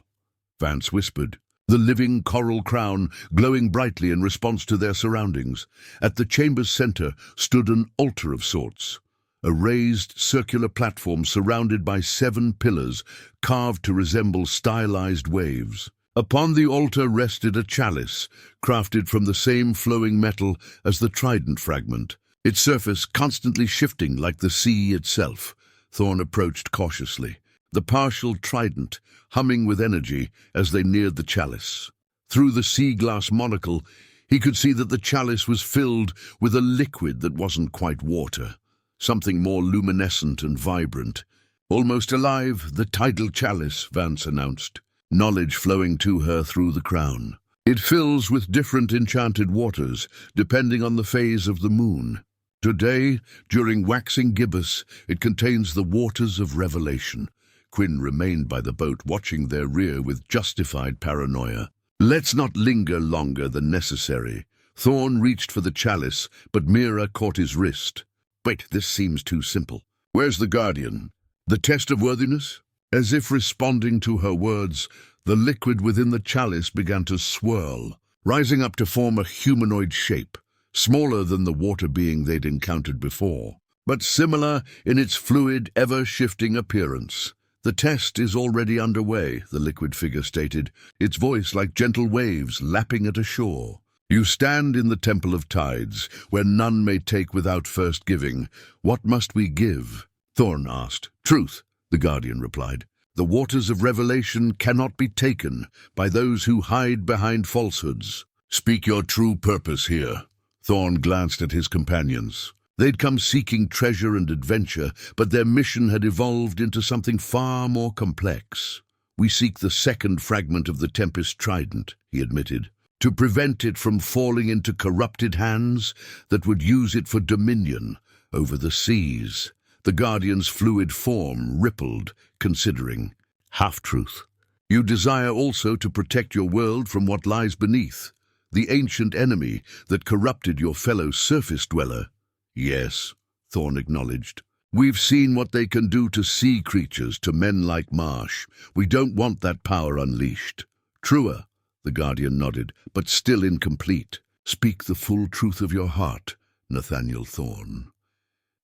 Speaker 1: Vance whispered, the living coral crown glowing brightly in response to their surroundings. At the chamber's center stood an altar of sorts, a raised circular platform surrounded by 7 pillars carved to resemble stylized waves. Upon the altar rested a chalice, crafted from the same flowing metal as the trident fragment, its surface constantly shifting like the sea itself. Thorne approached cautiously, the partial trident humming with energy as they neared the chalice. Through the sea-glass monocle, he could see that the chalice was filled with a liquid that wasn't quite water, something more luminescent and vibrant. "Almost alive, the tidal chalice," Vance announced, knowledge flowing to her through the crown. "It fills with different enchanted waters, depending on the phase of the moon. Today, during waxing gibbous, it contains the waters of revelation." Quinn remained by the boat, watching their rear with justified paranoia. "Let's not linger longer than necessary." Thorne reached for the chalice, but Mira caught his wrist. "Wait, this seems too simple. Where's the Guardian? The test of worthiness?" As if responding to her words, the liquid within the chalice began to swirl, rising up to form a humanoid shape, smaller than the water being they'd encountered before, but similar in its fluid, ever-shifting appearance. "The test is already underway," the liquid figure stated, its voice like gentle waves lapping at a shore. "You stand in the Temple of Tides, where none may take without first giving. What must we give?" Thorne asked. "Truth," the Guardian replied. "The waters of revelation cannot be taken by those who hide behind falsehoods." "Speak your true purpose here." Thorne glanced at his companions. They'd come seeking treasure and adventure, but their mission had evolved into something far more complex. "We seek the second fragment of the Tempest Trident," he admitted, "to prevent it from falling into corrupted hands that would use it for dominion over the seas." The Guardian's fluid form rippled, considering. "Half-truth. You desire also to protect your world from what lies beneath, the ancient enemy that corrupted your fellow surface dweller." "Yes," Thorne acknowledged. "We've seen what they can do to sea creatures, to men like Marsh. We don't want that power unleashed." "Truer," the Guardian nodded, "but still incomplete." "Speak the full truth of your heart, Nathaniel Thorne."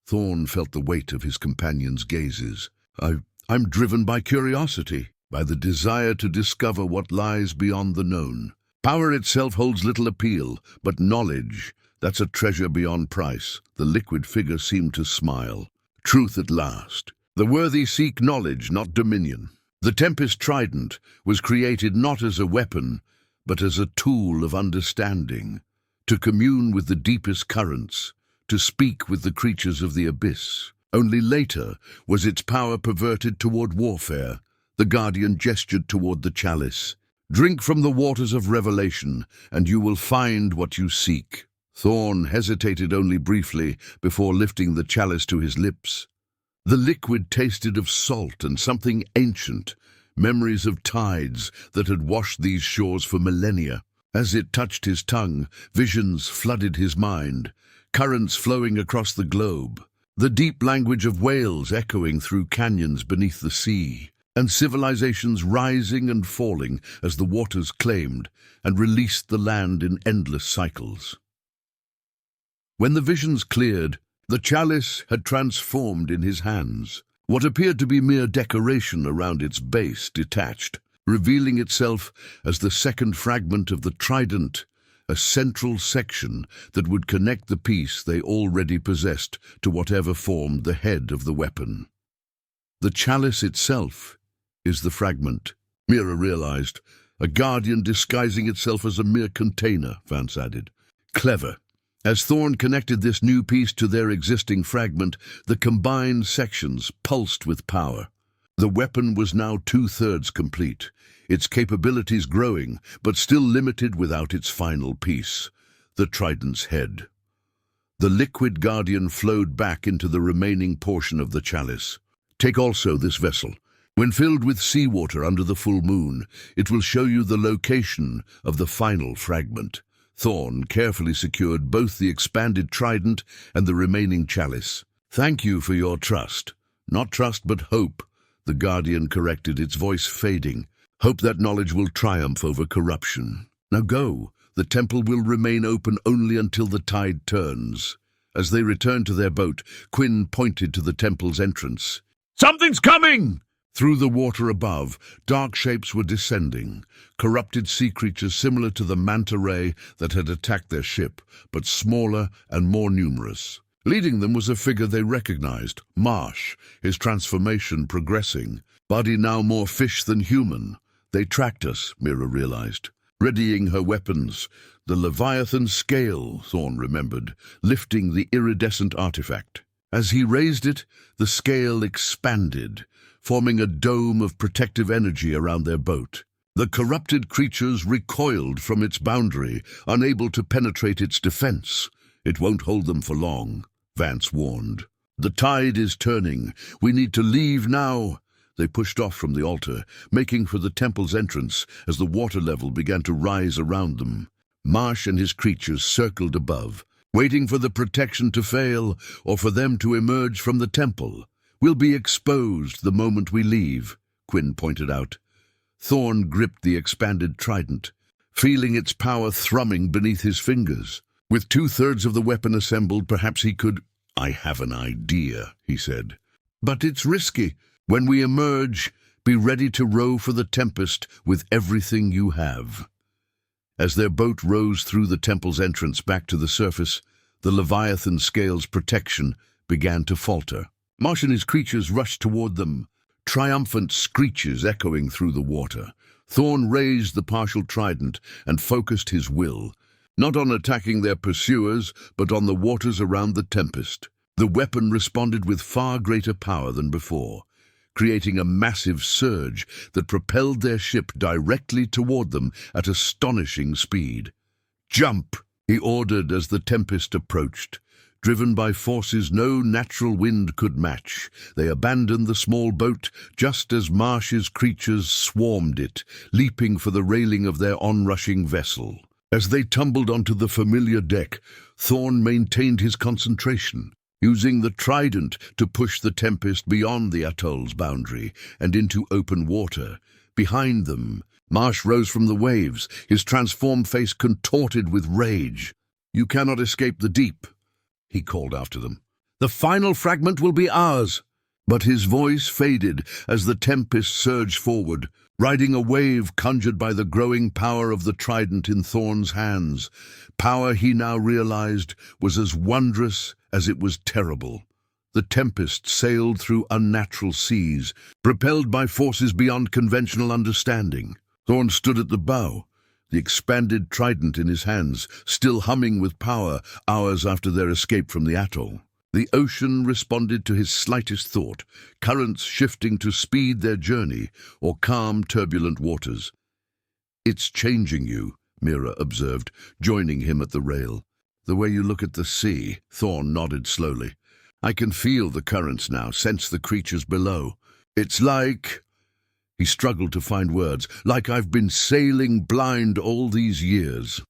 Speaker 1: Thorne felt the weight of his companion's gazes. I'm driven by curiosity, by the desire to discover what lies beyond the known. Power itself holds little appeal, but knowledge, that's a treasure beyond price." The liquid figure seemed to smile. "Truth at last. The worthy seek knowledge, not dominion. The Tempest Trident was created not as a weapon, but as a tool of understanding, to commune with the deepest currents, to speak with the creatures of the abyss. Only later was its power perverted toward warfare." The Guardian gestured toward the chalice. Drink from the waters of revelation, and you will find what you seek." Thorne hesitated only briefly before lifting the chalice to his lips. The liquid tasted of salt and something ancient, memories of tides that had washed these shores for millennia. As it touched his tongue, visions flooded his mind, currents flowing across the globe, the deep language of whales echoing through canyons beneath the sea, and civilizations rising and falling as the waters claimed and released the land in endless cycles. When the visions cleared, the chalice had transformed in his hands. What appeared to be mere decoration around its base detached, revealing itself as the second fragment of the trident, a central section that would connect the piece they already possessed to whatever formed the head of the weapon. The chalice itself is the fragment, Mira realized, a guardian disguising itself as a mere container, Vance added. Clever. As Thorne connected this new piece to their existing fragment, the combined sections pulsed with power. The weapon was now 2/3 complete, its capabilities growing, but still limited without its final piece, the trident's head. The liquid guardian flowed back into the remaining portion of the chalice. "Take also this vessel. When filled with seawater under the full moon, it will show you the location of the final fragment." Thorne carefully secured both the expanded trident and the remaining chalice. "Thank you for your trust." "Not trust, but hope," the guardian corrected, its voice fading. "Hope that knowledge will triumph over corruption. Now go. The temple will remain open only until the tide turns." As they returned to their boat, Quinn pointed to the temple's entrance. "Something's coming!" Through the water above, dark shapes were descending, corrupted sea creatures similar to the manta ray that had attacked their ship, but smaller and more numerous. Leading them was a figure they recognized, Marsh, his transformation progressing, body now more fish than human. "They tracked us," Mira realized. Readying her weapons, the Leviathan scale, Thorne remembered, lifting the iridescent artifact. As he raised it, the scale expanded, forming a dome of protective energy around their boat. The corrupted creatures recoiled from its boundary, unable to penetrate its defense. "It won't hold them for long," Vance warned. "The tide is turning. We need to leave now." They pushed off from the altar, making for the temple's entrance as the water level began to rise around them. Marsh and his creatures circled above, waiting for the protection to fail or for them to emerge from the temple. "We'll be exposed the moment we leave," Quinn pointed out. Thorne gripped the expanded trident, feeling its power thrumming beneath his fingers. With 2/3 of the weapon assembled, perhaps he could— "I have an idea," he said. "But it's risky. When we emerge, be ready to row for the tempest with everything you have." As their boat rose through the temple's entrance back to the surface, the Leviathan scale's protection began to falter. Marsh and his creatures rushed toward them, triumphant screeches echoing through the water. Thorne raised the partial trident and focused his will, not on attacking their pursuers, but on the waters around the tempest. The weapon responded with far greater power than before, creating a massive surge that propelled their ship directly toward them at astonishing speed. "Jump!" he ordered as the tempest approached. Driven by forces no natural wind could match, they abandoned the small boat just as Marsh's creatures swarmed it, leaping for the railing of their onrushing vessel. As they tumbled onto the familiar deck, Thorne maintained his concentration, using the trident to push the tempest beyond the atoll's boundary and into open water. Behind them, Marsh rose from the waves, his transformed face contorted with rage. "You cannot escape the deep," he called after them. "The final fragment will be ours." But his voice faded as the tempest surged forward, riding a wave conjured by the growing power of the trident in Thorne's hands. Power he now realized was as wondrous as it was terrible. The tempest sailed through unnatural seas, propelled by forces beyond conventional understanding. Thorne stood at the bow, the expanded trident in his hands, still humming with power hours after their escape from the atoll. The ocean responded to his slightest thought, currents shifting to speed their journey or calm turbulent waters. "It's changing you," Mira observed, joining him at the rail. "The way you look at the sea," Thorne nodded slowly. "I can feel the currents now, sense the creatures below. It's like—" He struggled to find words. "Like I've been sailing blind all these years."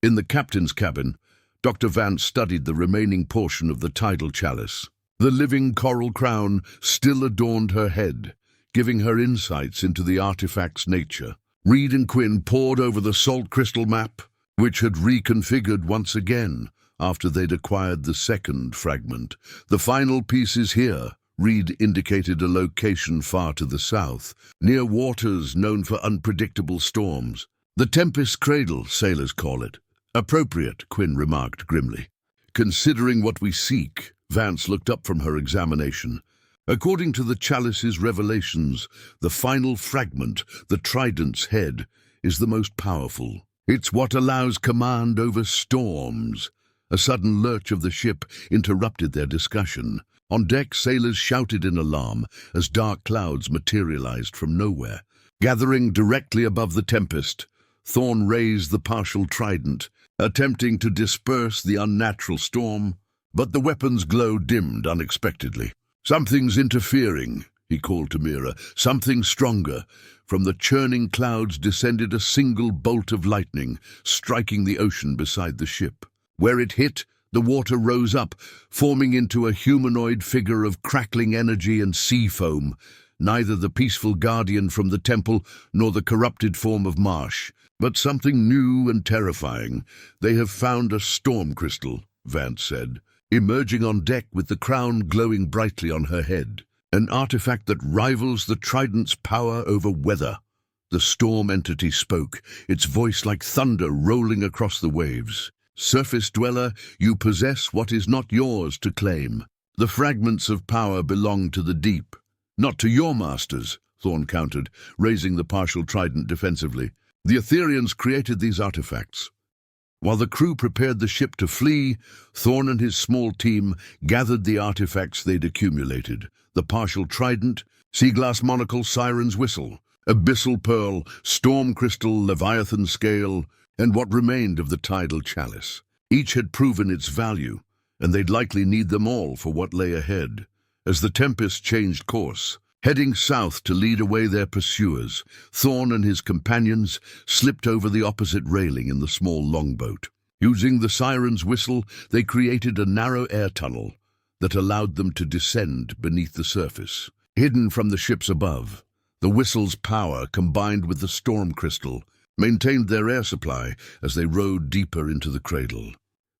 Speaker 1: In the captain's cabin, Dr. Vance studied the remaining portion of the tidal chalice. The living coral crown still adorned her head, giving her insights into the artifact's nature. Reed and Quinn pored over the salt crystal map, which had reconfigured once again after they'd acquired the second fragment. "The final piece is here." Reed indicated a location far to the south, near waters known for unpredictable storms. "The Tempest Cradle, sailors call it." "Appropriate," Quinn remarked grimly. "Considering what we seek," Vance looked up from her examination. "According to the chalice's revelations, the final fragment, the trident's head, is the most powerful. It's what allows command over storms." A sudden lurch of the ship interrupted their discussion. On deck, sailors shouted in alarm as dark clouds materialized from nowhere. Gathering directly above the tempest, Thorne raised the partial trident, attempting to disperse the unnatural storm, but the weapon's glow dimmed unexpectedly. "Something's interfering," he called to Mira. "Something stronger." From the churning clouds descended a single bolt of lightning, striking the ocean beside the ship. Where it hit, the water rose up, forming into a humanoid figure of crackling energy and sea foam, neither the peaceful guardian from the temple nor the corrupted form of Marsh, but something new and terrifying. "They have found a storm crystal," Vance said, emerging on deck with the crown glowing brightly on her head. "An artifact that rivals the trident's power over weather." The storm entity spoke, its voice like thunder rolling across the waves. "Surface dweller, you possess what is not yours to claim. The fragments of power belong to the deep." "Not to your masters," Thorne countered, raising the partial trident defensively. "The Etherians created these artifacts." While the crew prepared the ship to flee, Thorne and his small team gathered the artifacts they'd accumulated: the partial trident, sea glass monocle, siren's whistle, abyssal pearl, storm crystal, leviathan scale, and what remained of the tidal chalice. Each had proven its value, and they'd likely need them all for what lay ahead. As the Tempest changed course, heading south to lead away their pursuers, Thorne and his companions slipped over the opposite railing in the small longboat. Using the siren's whistle, they created a narrow air tunnel that allowed them to descend beneath the surface. Hidden from the ships above, the whistle's power, combined with the storm crystal, maintained their air supply as they rode deeper into the cradle.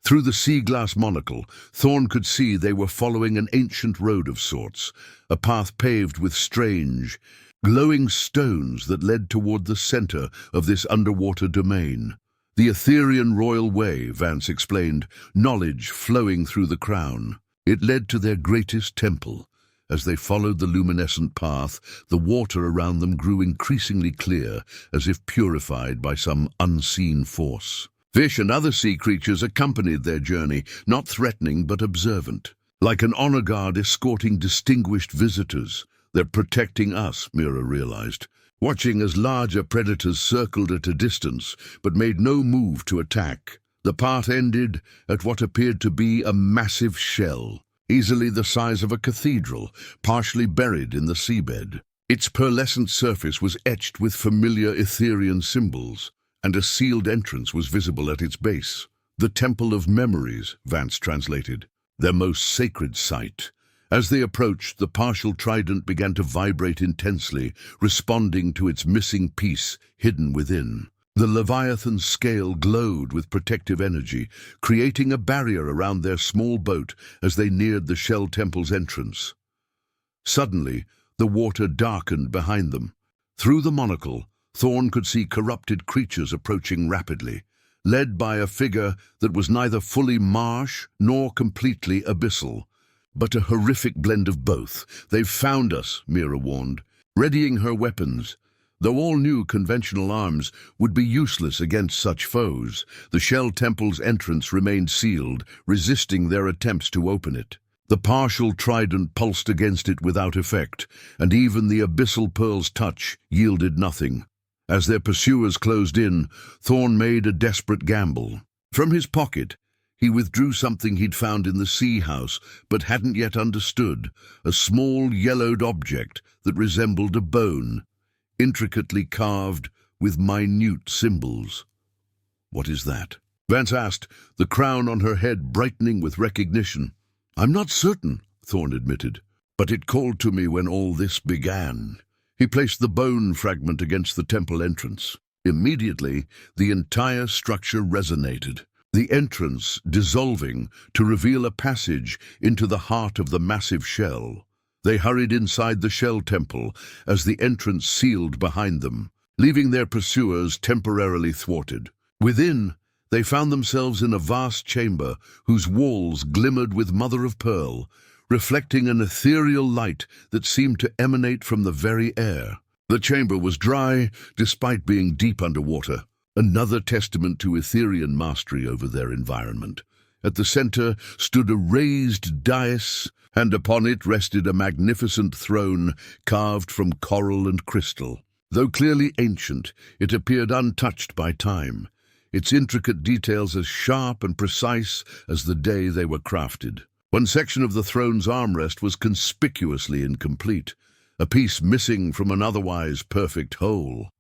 Speaker 1: Through the sea glass monocle, Thorne could see they were following an ancient road of sorts, a path paved with strange, glowing stones that led toward the center of this underwater domain. "The Etherian Royal Way," Vance explained, knowledge flowing through the crown. It led to their greatest temple. As they followed the luminescent path, the water around them grew increasingly clear, as if purified by some unseen force. Fish and other sea creatures accompanied their journey, not threatening but observant. Like an honor guard escorting distinguished visitors. "They're protecting us," Mira realized, watching as larger predators circled at a distance, but made no move to attack. The path ended at what appeared to be a massive shell, easily the size of a cathedral, partially buried in the seabed. Its pearlescent surface was etched with familiar Etherian symbols, and a sealed entrance was visible at its base. "The Temple of Memories," Vance translated, "their most sacred site." As they approached, the partial trident began to vibrate intensely, responding to its missing piece hidden within. The Leviathan's scale glowed with protective energy, creating a barrier around their small boat as they neared the Shell Temple's entrance. Suddenly, the water darkened behind them. Through the monocle, Thorne could see corrupted creatures approaching rapidly, led by a figure that was neither fully marsh nor completely abyssal, but a horrific blend of both. "They've found us," Mira warned, readying her weapons. Though all new conventional arms would be useless against such foes, the Shell Temple's entrance remained sealed, resisting their attempts to open it. The partial trident pulsed against it without effect, and even the abyssal pearl's touch yielded nothing. As their pursuers closed in, Thorne made a desperate gamble. From his pocket, he withdrew something he'd found in the sea house but hadn't yet understood, a small yellowed object that resembled a bone, intricately carved with minute symbols. "What is that?" Vance asked, the crown on her head brightening with recognition. "I'm not certain," Thorne admitted, "but it called to me when all this began." He placed the bone fragment against the temple entrance. Immediately, the entire structure resonated, the entrance dissolving to reveal a passage into the heart of the massive shell. They hurried inside the shell temple as the entrance sealed behind them, leaving their pursuers temporarily thwarted. Within, they found themselves in a vast chamber whose walls glimmered with mother-of-pearl, reflecting an ethereal light that seemed to emanate from the very air. The chamber was dry, despite being deep underwater, another testament to Etherean mastery over their environment. At the center stood a raised dais, and upon it rested a magnificent throne carved from coral and crystal. Though clearly ancient, it appeared untouched by time, its intricate details as sharp and precise as the day they were crafted. One section of the throne's armrest was conspicuously incomplete, a piece missing from an otherwise perfect whole.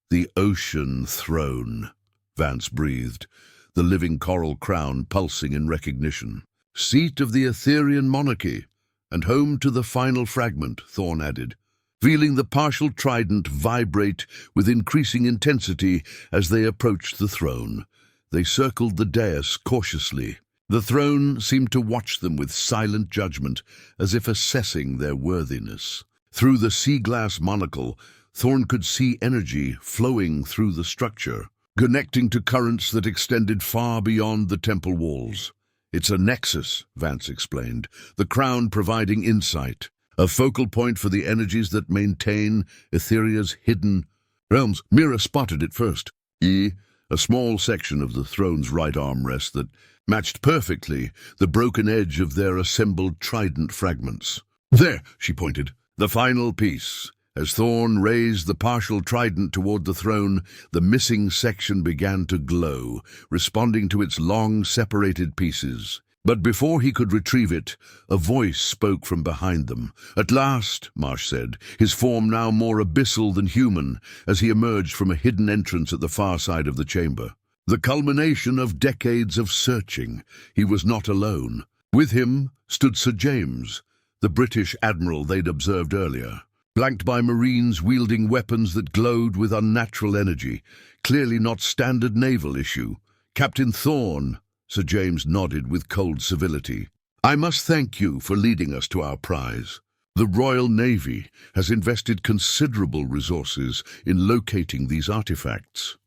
Speaker 1: "The ocean throne," Vance breathed, the living coral crown pulsing in recognition. "Seat of the Etherean monarchy, and home to the final fragment," Thorne added, feeling the partial trident vibrate with increasing intensity as they approached the throne. They circled the dais cautiously. The throne seemed to watch them with silent judgment, as if assessing their worthiness. Through the sea-glass monocle, Thorne could see energy flowing through the structure, connecting to currents that extended far beyond the temple walls. "It's a nexus," Vance explained, the crown providing insight, a focal point for the energies that maintain Etheria's hidden realms. Mira spotted it first. A small section of the throne's right armrest that matched perfectly the broken edge of their assembled trident fragments. "There," she pointed, "the final piece." As Thorne raised the partial trident toward the throne, the missing section began to glow, responding to its long separated pieces. But before he could retrieve it, a voice spoke from behind them. "At last," Marsh said, his form now more abyssal than human, as he emerged from a hidden entrance at the far side of the chamber. The culmination of decades of searching. He was not alone. With him stood Sir James, the British admiral they'd observed earlier, flanked by Marines wielding weapons that glowed with unnatural energy, clearly not standard naval issue. "Captain Thorne," Sir James nodded with cold civility, "I must thank you for leading us to our prize. The Royal Navy has invested considerable resources in locating these artifacts."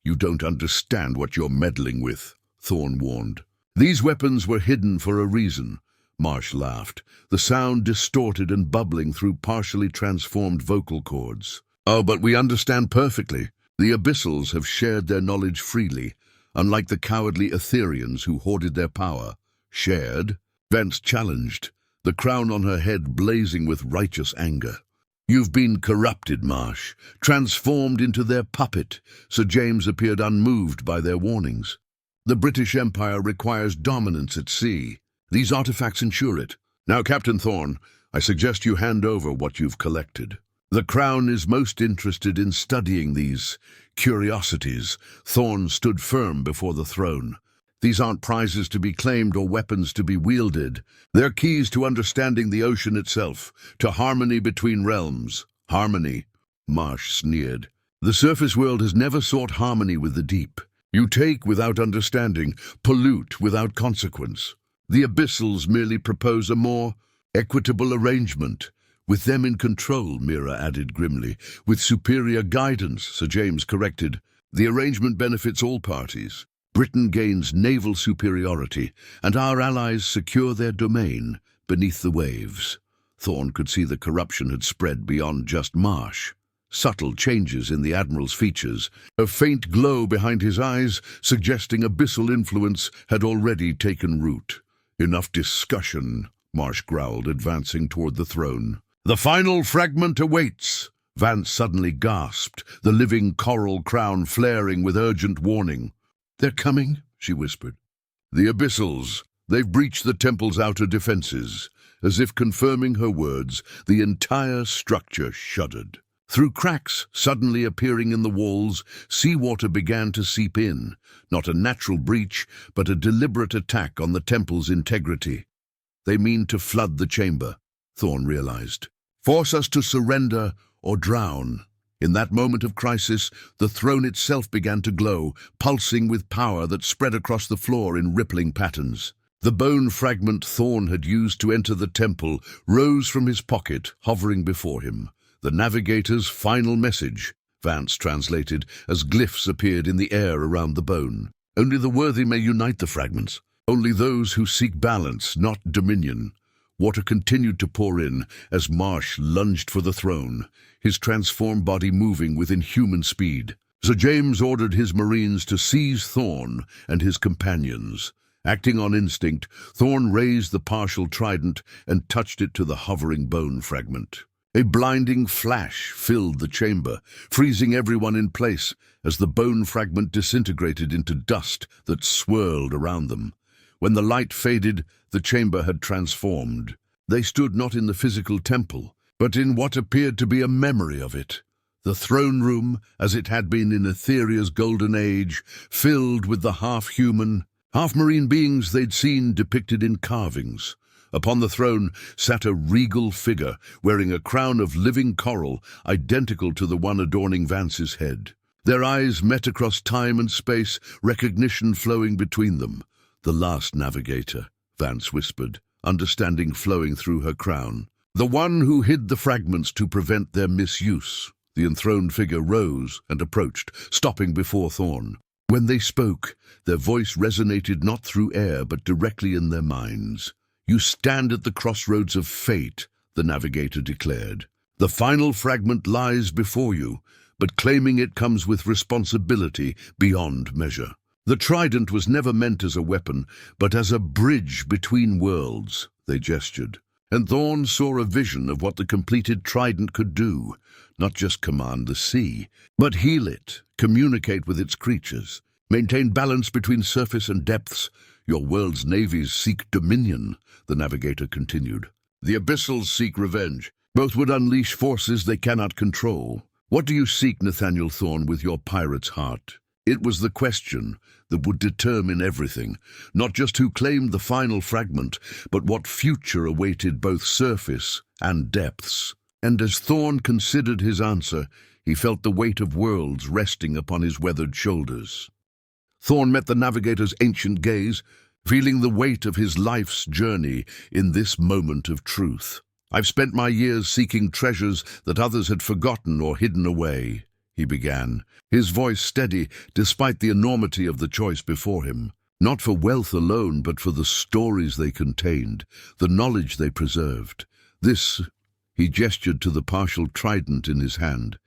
Speaker 1: "You don't understand what you're meddling with," Thorne warned. "These weapons were hidden for a reason," Marsh laughed, the sound distorted and bubbling through partially transformed vocal cords. "Oh, but we understand perfectly. The Abyssals have shared their knowledge freely, unlike the cowardly Etherians who hoarded their power." "Shared?" Vance challenged, the crown on her head blazing with righteous anger. "You've been corrupted, Marsh, transformed into their puppet." Sir James appeared unmoved by their warnings. "The British Empire requires dominance at sea. These artifacts ensure it. Now, Captain Thorne, I suggest you hand over what you've collected. The Crown is most interested in studying these curiosities." Thorne stood firm before the throne. "These aren't prizes to be claimed or weapons to be wielded. They're keys to understanding the ocean itself, to harmony between realms." "Harmony?" Marsh sneered. "The surface world has never sought harmony with the deep. You take without understanding, pollute without consequence. The Abyssals merely propose a more equitable arrangement. With them in control," Mira added grimly. "With superior guidance," Sir James corrected. "The arrangement benefits all parties. Britain gains naval superiority, and our allies secure their domain beneath the waves." Thorne could see the corruption had spread beyond just Marsh. Subtle changes in the Admiral's features, a faint glow behind his eyes suggesting abyssal influence had already taken root. "Enough discussion," Marsh growled, advancing toward the throne. "The final fragment awaits." Vance suddenly gasped, the living coral crown flaring with urgent warning. "They're coming," she whispered. "The abyssals. They've breached the temple's outer defenses." As if confirming her words, the entire structure shuddered. Through cracks suddenly appearing in the walls, seawater began to seep in. Not a natural breach, but a deliberate attack on the temple's integrity. "They mean to flood the chamber," Thorne realized. "Force us to surrender or drown." In that moment of crisis, the throne itself began to glow, pulsing with power that spread across the floor in rippling patterns. The bone fragment Thorne had used to enter the temple rose from his pocket, hovering before him. "The navigator's final message," Vance translated, as glyphs appeared in the air around the bone. "Only the worthy may unite the fragments. Only those who seek balance, not dominion." Water continued to pour in as Marsh lunged for the throne, his transformed body moving with inhuman speed. Sir James ordered his marines to seize Thorne and his companions. Acting on instinct, Thorne raised the partial trident and touched it to the hovering bone fragment. A blinding flash filled the chamber, freezing everyone in place as the bone fragment disintegrated into dust that swirled around them. When the light faded, the chamber had transformed. They stood not in the physical temple, but in what appeared to be a memory of it. The throne room, as it had been in Etheria's golden age, filled with the half-human, half-marine beings they'd seen depicted in carvings. Upon the throne sat a regal figure, wearing a crown of living coral, identical to the one adorning Vance's head. Their eyes met across time and space, recognition flowing between them. "The last navigator," Vance whispered, understanding flowing through her crown. "The one who hid the fragments to prevent their misuse." The enthroned figure rose and approached, stopping before Thorne. When they spoke, their voice resonated not through air but directly in their minds. "You stand at the crossroads of fate," the navigator declared. "The final fragment lies before you, but claiming it comes with responsibility beyond measure." The trident was never meant as a weapon, but as a bridge between worlds, they gestured. And Thorne saw a vision of what the completed trident could do. Not just command the sea, but heal it, communicate with its creatures, maintain balance between surface and depths. "Your world's navies seek dominion," the navigator continued. "The abyssals seek revenge. Both would unleash forces they cannot control. What do you seek, Nathaniel Thorne, with your pirate's heart?" It was the question that would determine everything, not just who claimed the final fragment, but what future awaited both surface and depths. And as Thorne considered his answer, he felt the weight of worlds resting upon his weathered shoulders. Thorne met the navigator's ancient gaze, feeling the weight of his life's journey in this moment of truth. "I've spent my years seeking treasures that others had forgotten or hidden away," he began, his voice steady despite the enormity of the choice before him. "Not for wealth alone, but for the stories they contained, the knowledge they preserved. This," he gestured to the partial trident in his hand,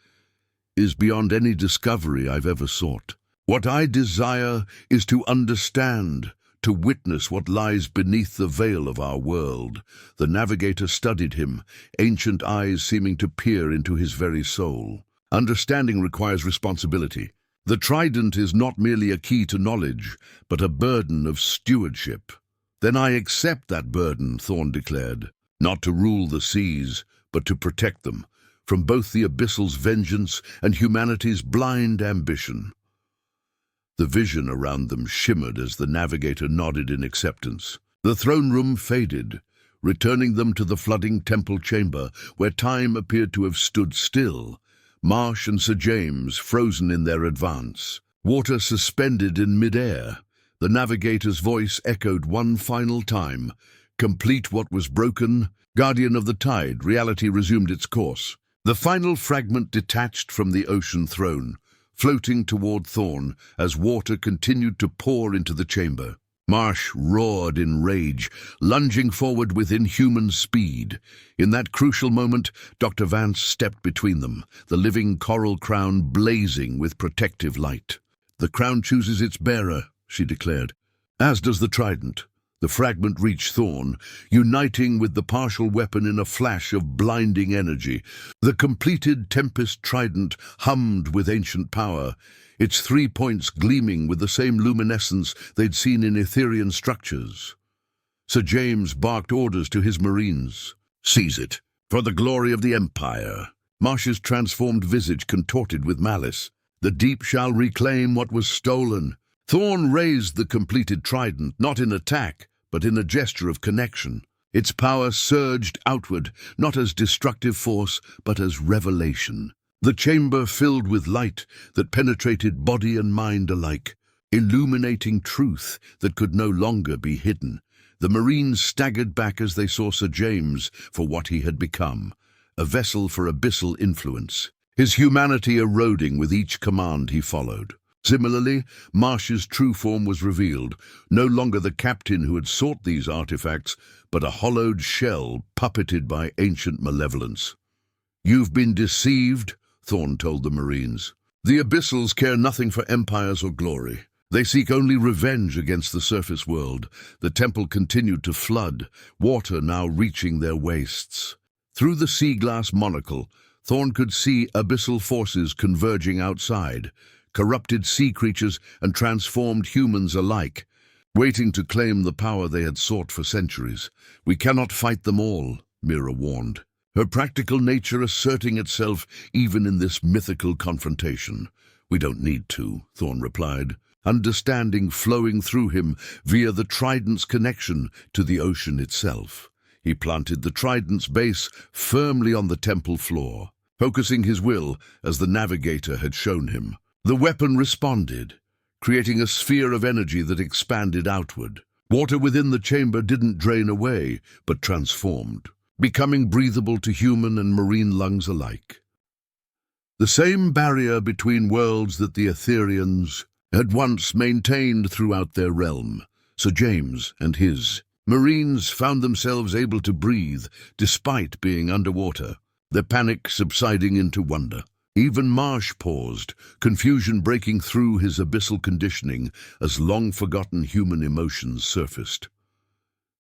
Speaker 1: "is beyond any discovery I've ever sought. What I desire is to understand, to witness what lies beneath the veil of our world." The navigator studied him, ancient eyes seeming to peer into his very soul. "Understanding requires responsibility. The trident is not merely a key to knowledge, but a burden of stewardship." "Then I accept that burden," Thorne declared. "Not to rule the seas, but to protect them, from both the abyssal's vengeance and humanity's blind ambition." The vision around them shimmered as the navigator nodded in acceptance. The throne room faded, returning them to the flooding temple chamber, where time appeared to have stood still. Marsh and Sir James frozen in their advance, water suspended in mid-air. The navigator's voice echoed one final time. "Complete what was broken. Guardian of the tide, reality resumed its course." The final fragment detached from the ocean throne, floating toward Thorne as water continued to pour into the chamber. Marsh roared in rage, lunging forward with inhuman speed. In that crucial moment, Dr. Vance stepped between them, the living coral crown blazing with protective light. "The crown chooses its bearer," she declared, "as does the trident. The fragment reached Thorne, uniting with the partial weapon in a flash of blinding energy. The completed Tempest trident hummed with ancient power, its 3 points gleaming with the same luminescence they'd seen in Etherean structures. Sir James barked orders to his marines. "Seize it, for the glory of the Empire." Marsh's transformed visage contorted with malice. "The deep shall reclaim what was stolen." Thorne raised the completed trident, not in attack, but in a gesture of connection. Its power surged outward, not as destructive force, but as revelation. The chamber filled with light that penetrated body and mind alike, illuminating truth that could no longer be hidden. The Marines staggered back as they saw Sir James for what he had become, a vessel for abyssal influence, his humanity eroding with each command he followed. Similarly, Marsh's true form was revealed, no longer the captain who had sought these artifacts, but a hollowed shell puppeted by ancient malevolence. "You've been deceived," Thorne told the Marines. "The Abyssals care nothing for empires or glory. They seek only revenge against the surface world." The temple continued to flood, water now reaching their waists. Through the sea-glass monocle, Thorne could see abyssal forces converging outside, corrupted sea creatures and transformed humans alike, waiting to claim the power they had sought for centuries. "We cannot fight them all," Mira warned, her practical nature asserting itself even in this mythical confrontation. "We don't need to," Thorne replied, understanding flowing through him via the trident's connection to the ocean itself. He planted the trident's base firmly on the temple floor, focusing his will as the navigator had shown him. The weapon responded, creating a sphere of energy that expanded outward. Water within the chamber didn't drain away, but transformed, becoming breathable to human and marine lungs alike. The same barrier between worlds that the Ethereans had once maintained throughout their realm. Sir James and his Marines found themselves able to breathe despite being underwater, their panic subsiding into wonder. Even Marsh paused, confusion breaking through his abyssal conditioning as long-forgotten human emotions surfaced.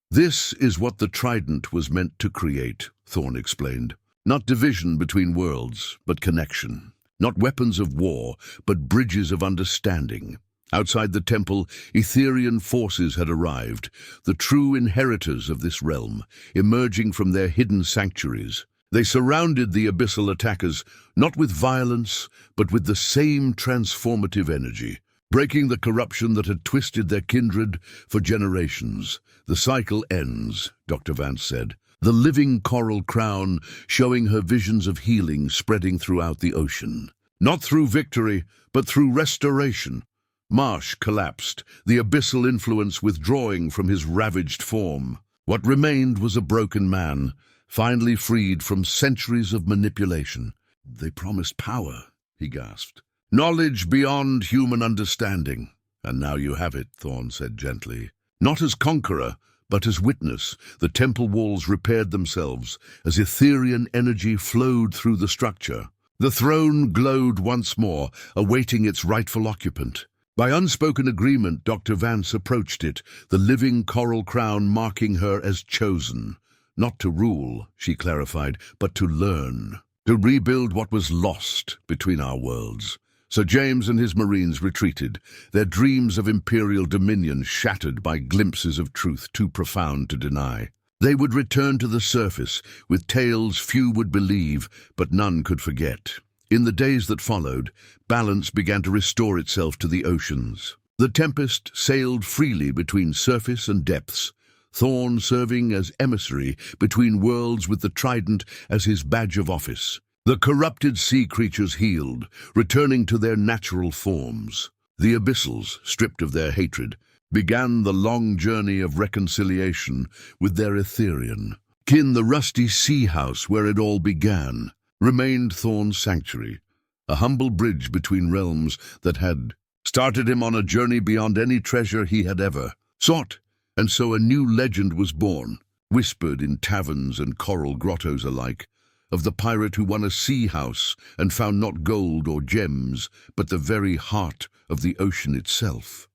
Speaker 1: "This is what the trident was meant to create," Thorne explained. "Not division between worlds, but connection. Not weapons of war, but bridges of understanding." Outside the temple, Etherean forces had arrived, the true inheritors of this realm, emerging from their hidden sanctuaries. They surrounded the abyssal attackers, not with violence, but with the same transformative energy, breaking the corruption that had twisted their kindred for generations. "The cycle ends," Dr. Vance said, the living coral crown showing her visions of healing spreading throughout the ocean. Not through victory, but through restoration. Marsh collapsed, the abyssal influence withdrawing from his ravaged form. What remained was a broken man, finally freed from centuries of manipulation. "They promised power," he gasped. "Knowledge beyond human understanding." "And now you have it," Thorne said gently. Not as conqueror, but as witness, the temple walls repaired themselves as Etherean energy flowed through the structure. The throne glowed once more, awaiting its rightful occupant. By unspoken agreement, Dr. Vance approached it, the living coral crown marking her as chosen. "Not to rule," she clarified, "but to learn, to rebuild what was lost between our worlds." Sir James and his Marines retreated, their dreams of imperial dominion shattered by glimpses of truth too profound to deny. They would return to the surface, with tales few would believe, but none could forget. In the days that followed, balance began to restore itself to the oceans. The Tempest sailed freely between surface and depths, Thorne serving as emissary between worlds with the trident as his badge of office. The corrupted sea creatures healed, returning to their natural forms. The Abyssals, stripped of their hatred, began the long journey of reconciliation with their Etherean kin. The rusty sea house where it all began remained Thorne's sanctuary, a humble bridge between realms that had started him on a journey beyond any treasure he had ever sought. And so a new legend was born, whispered in taverns and coral grottos alike, of the pirate who won a sea house and found not gold or gems, but the very heart of the ocean itself.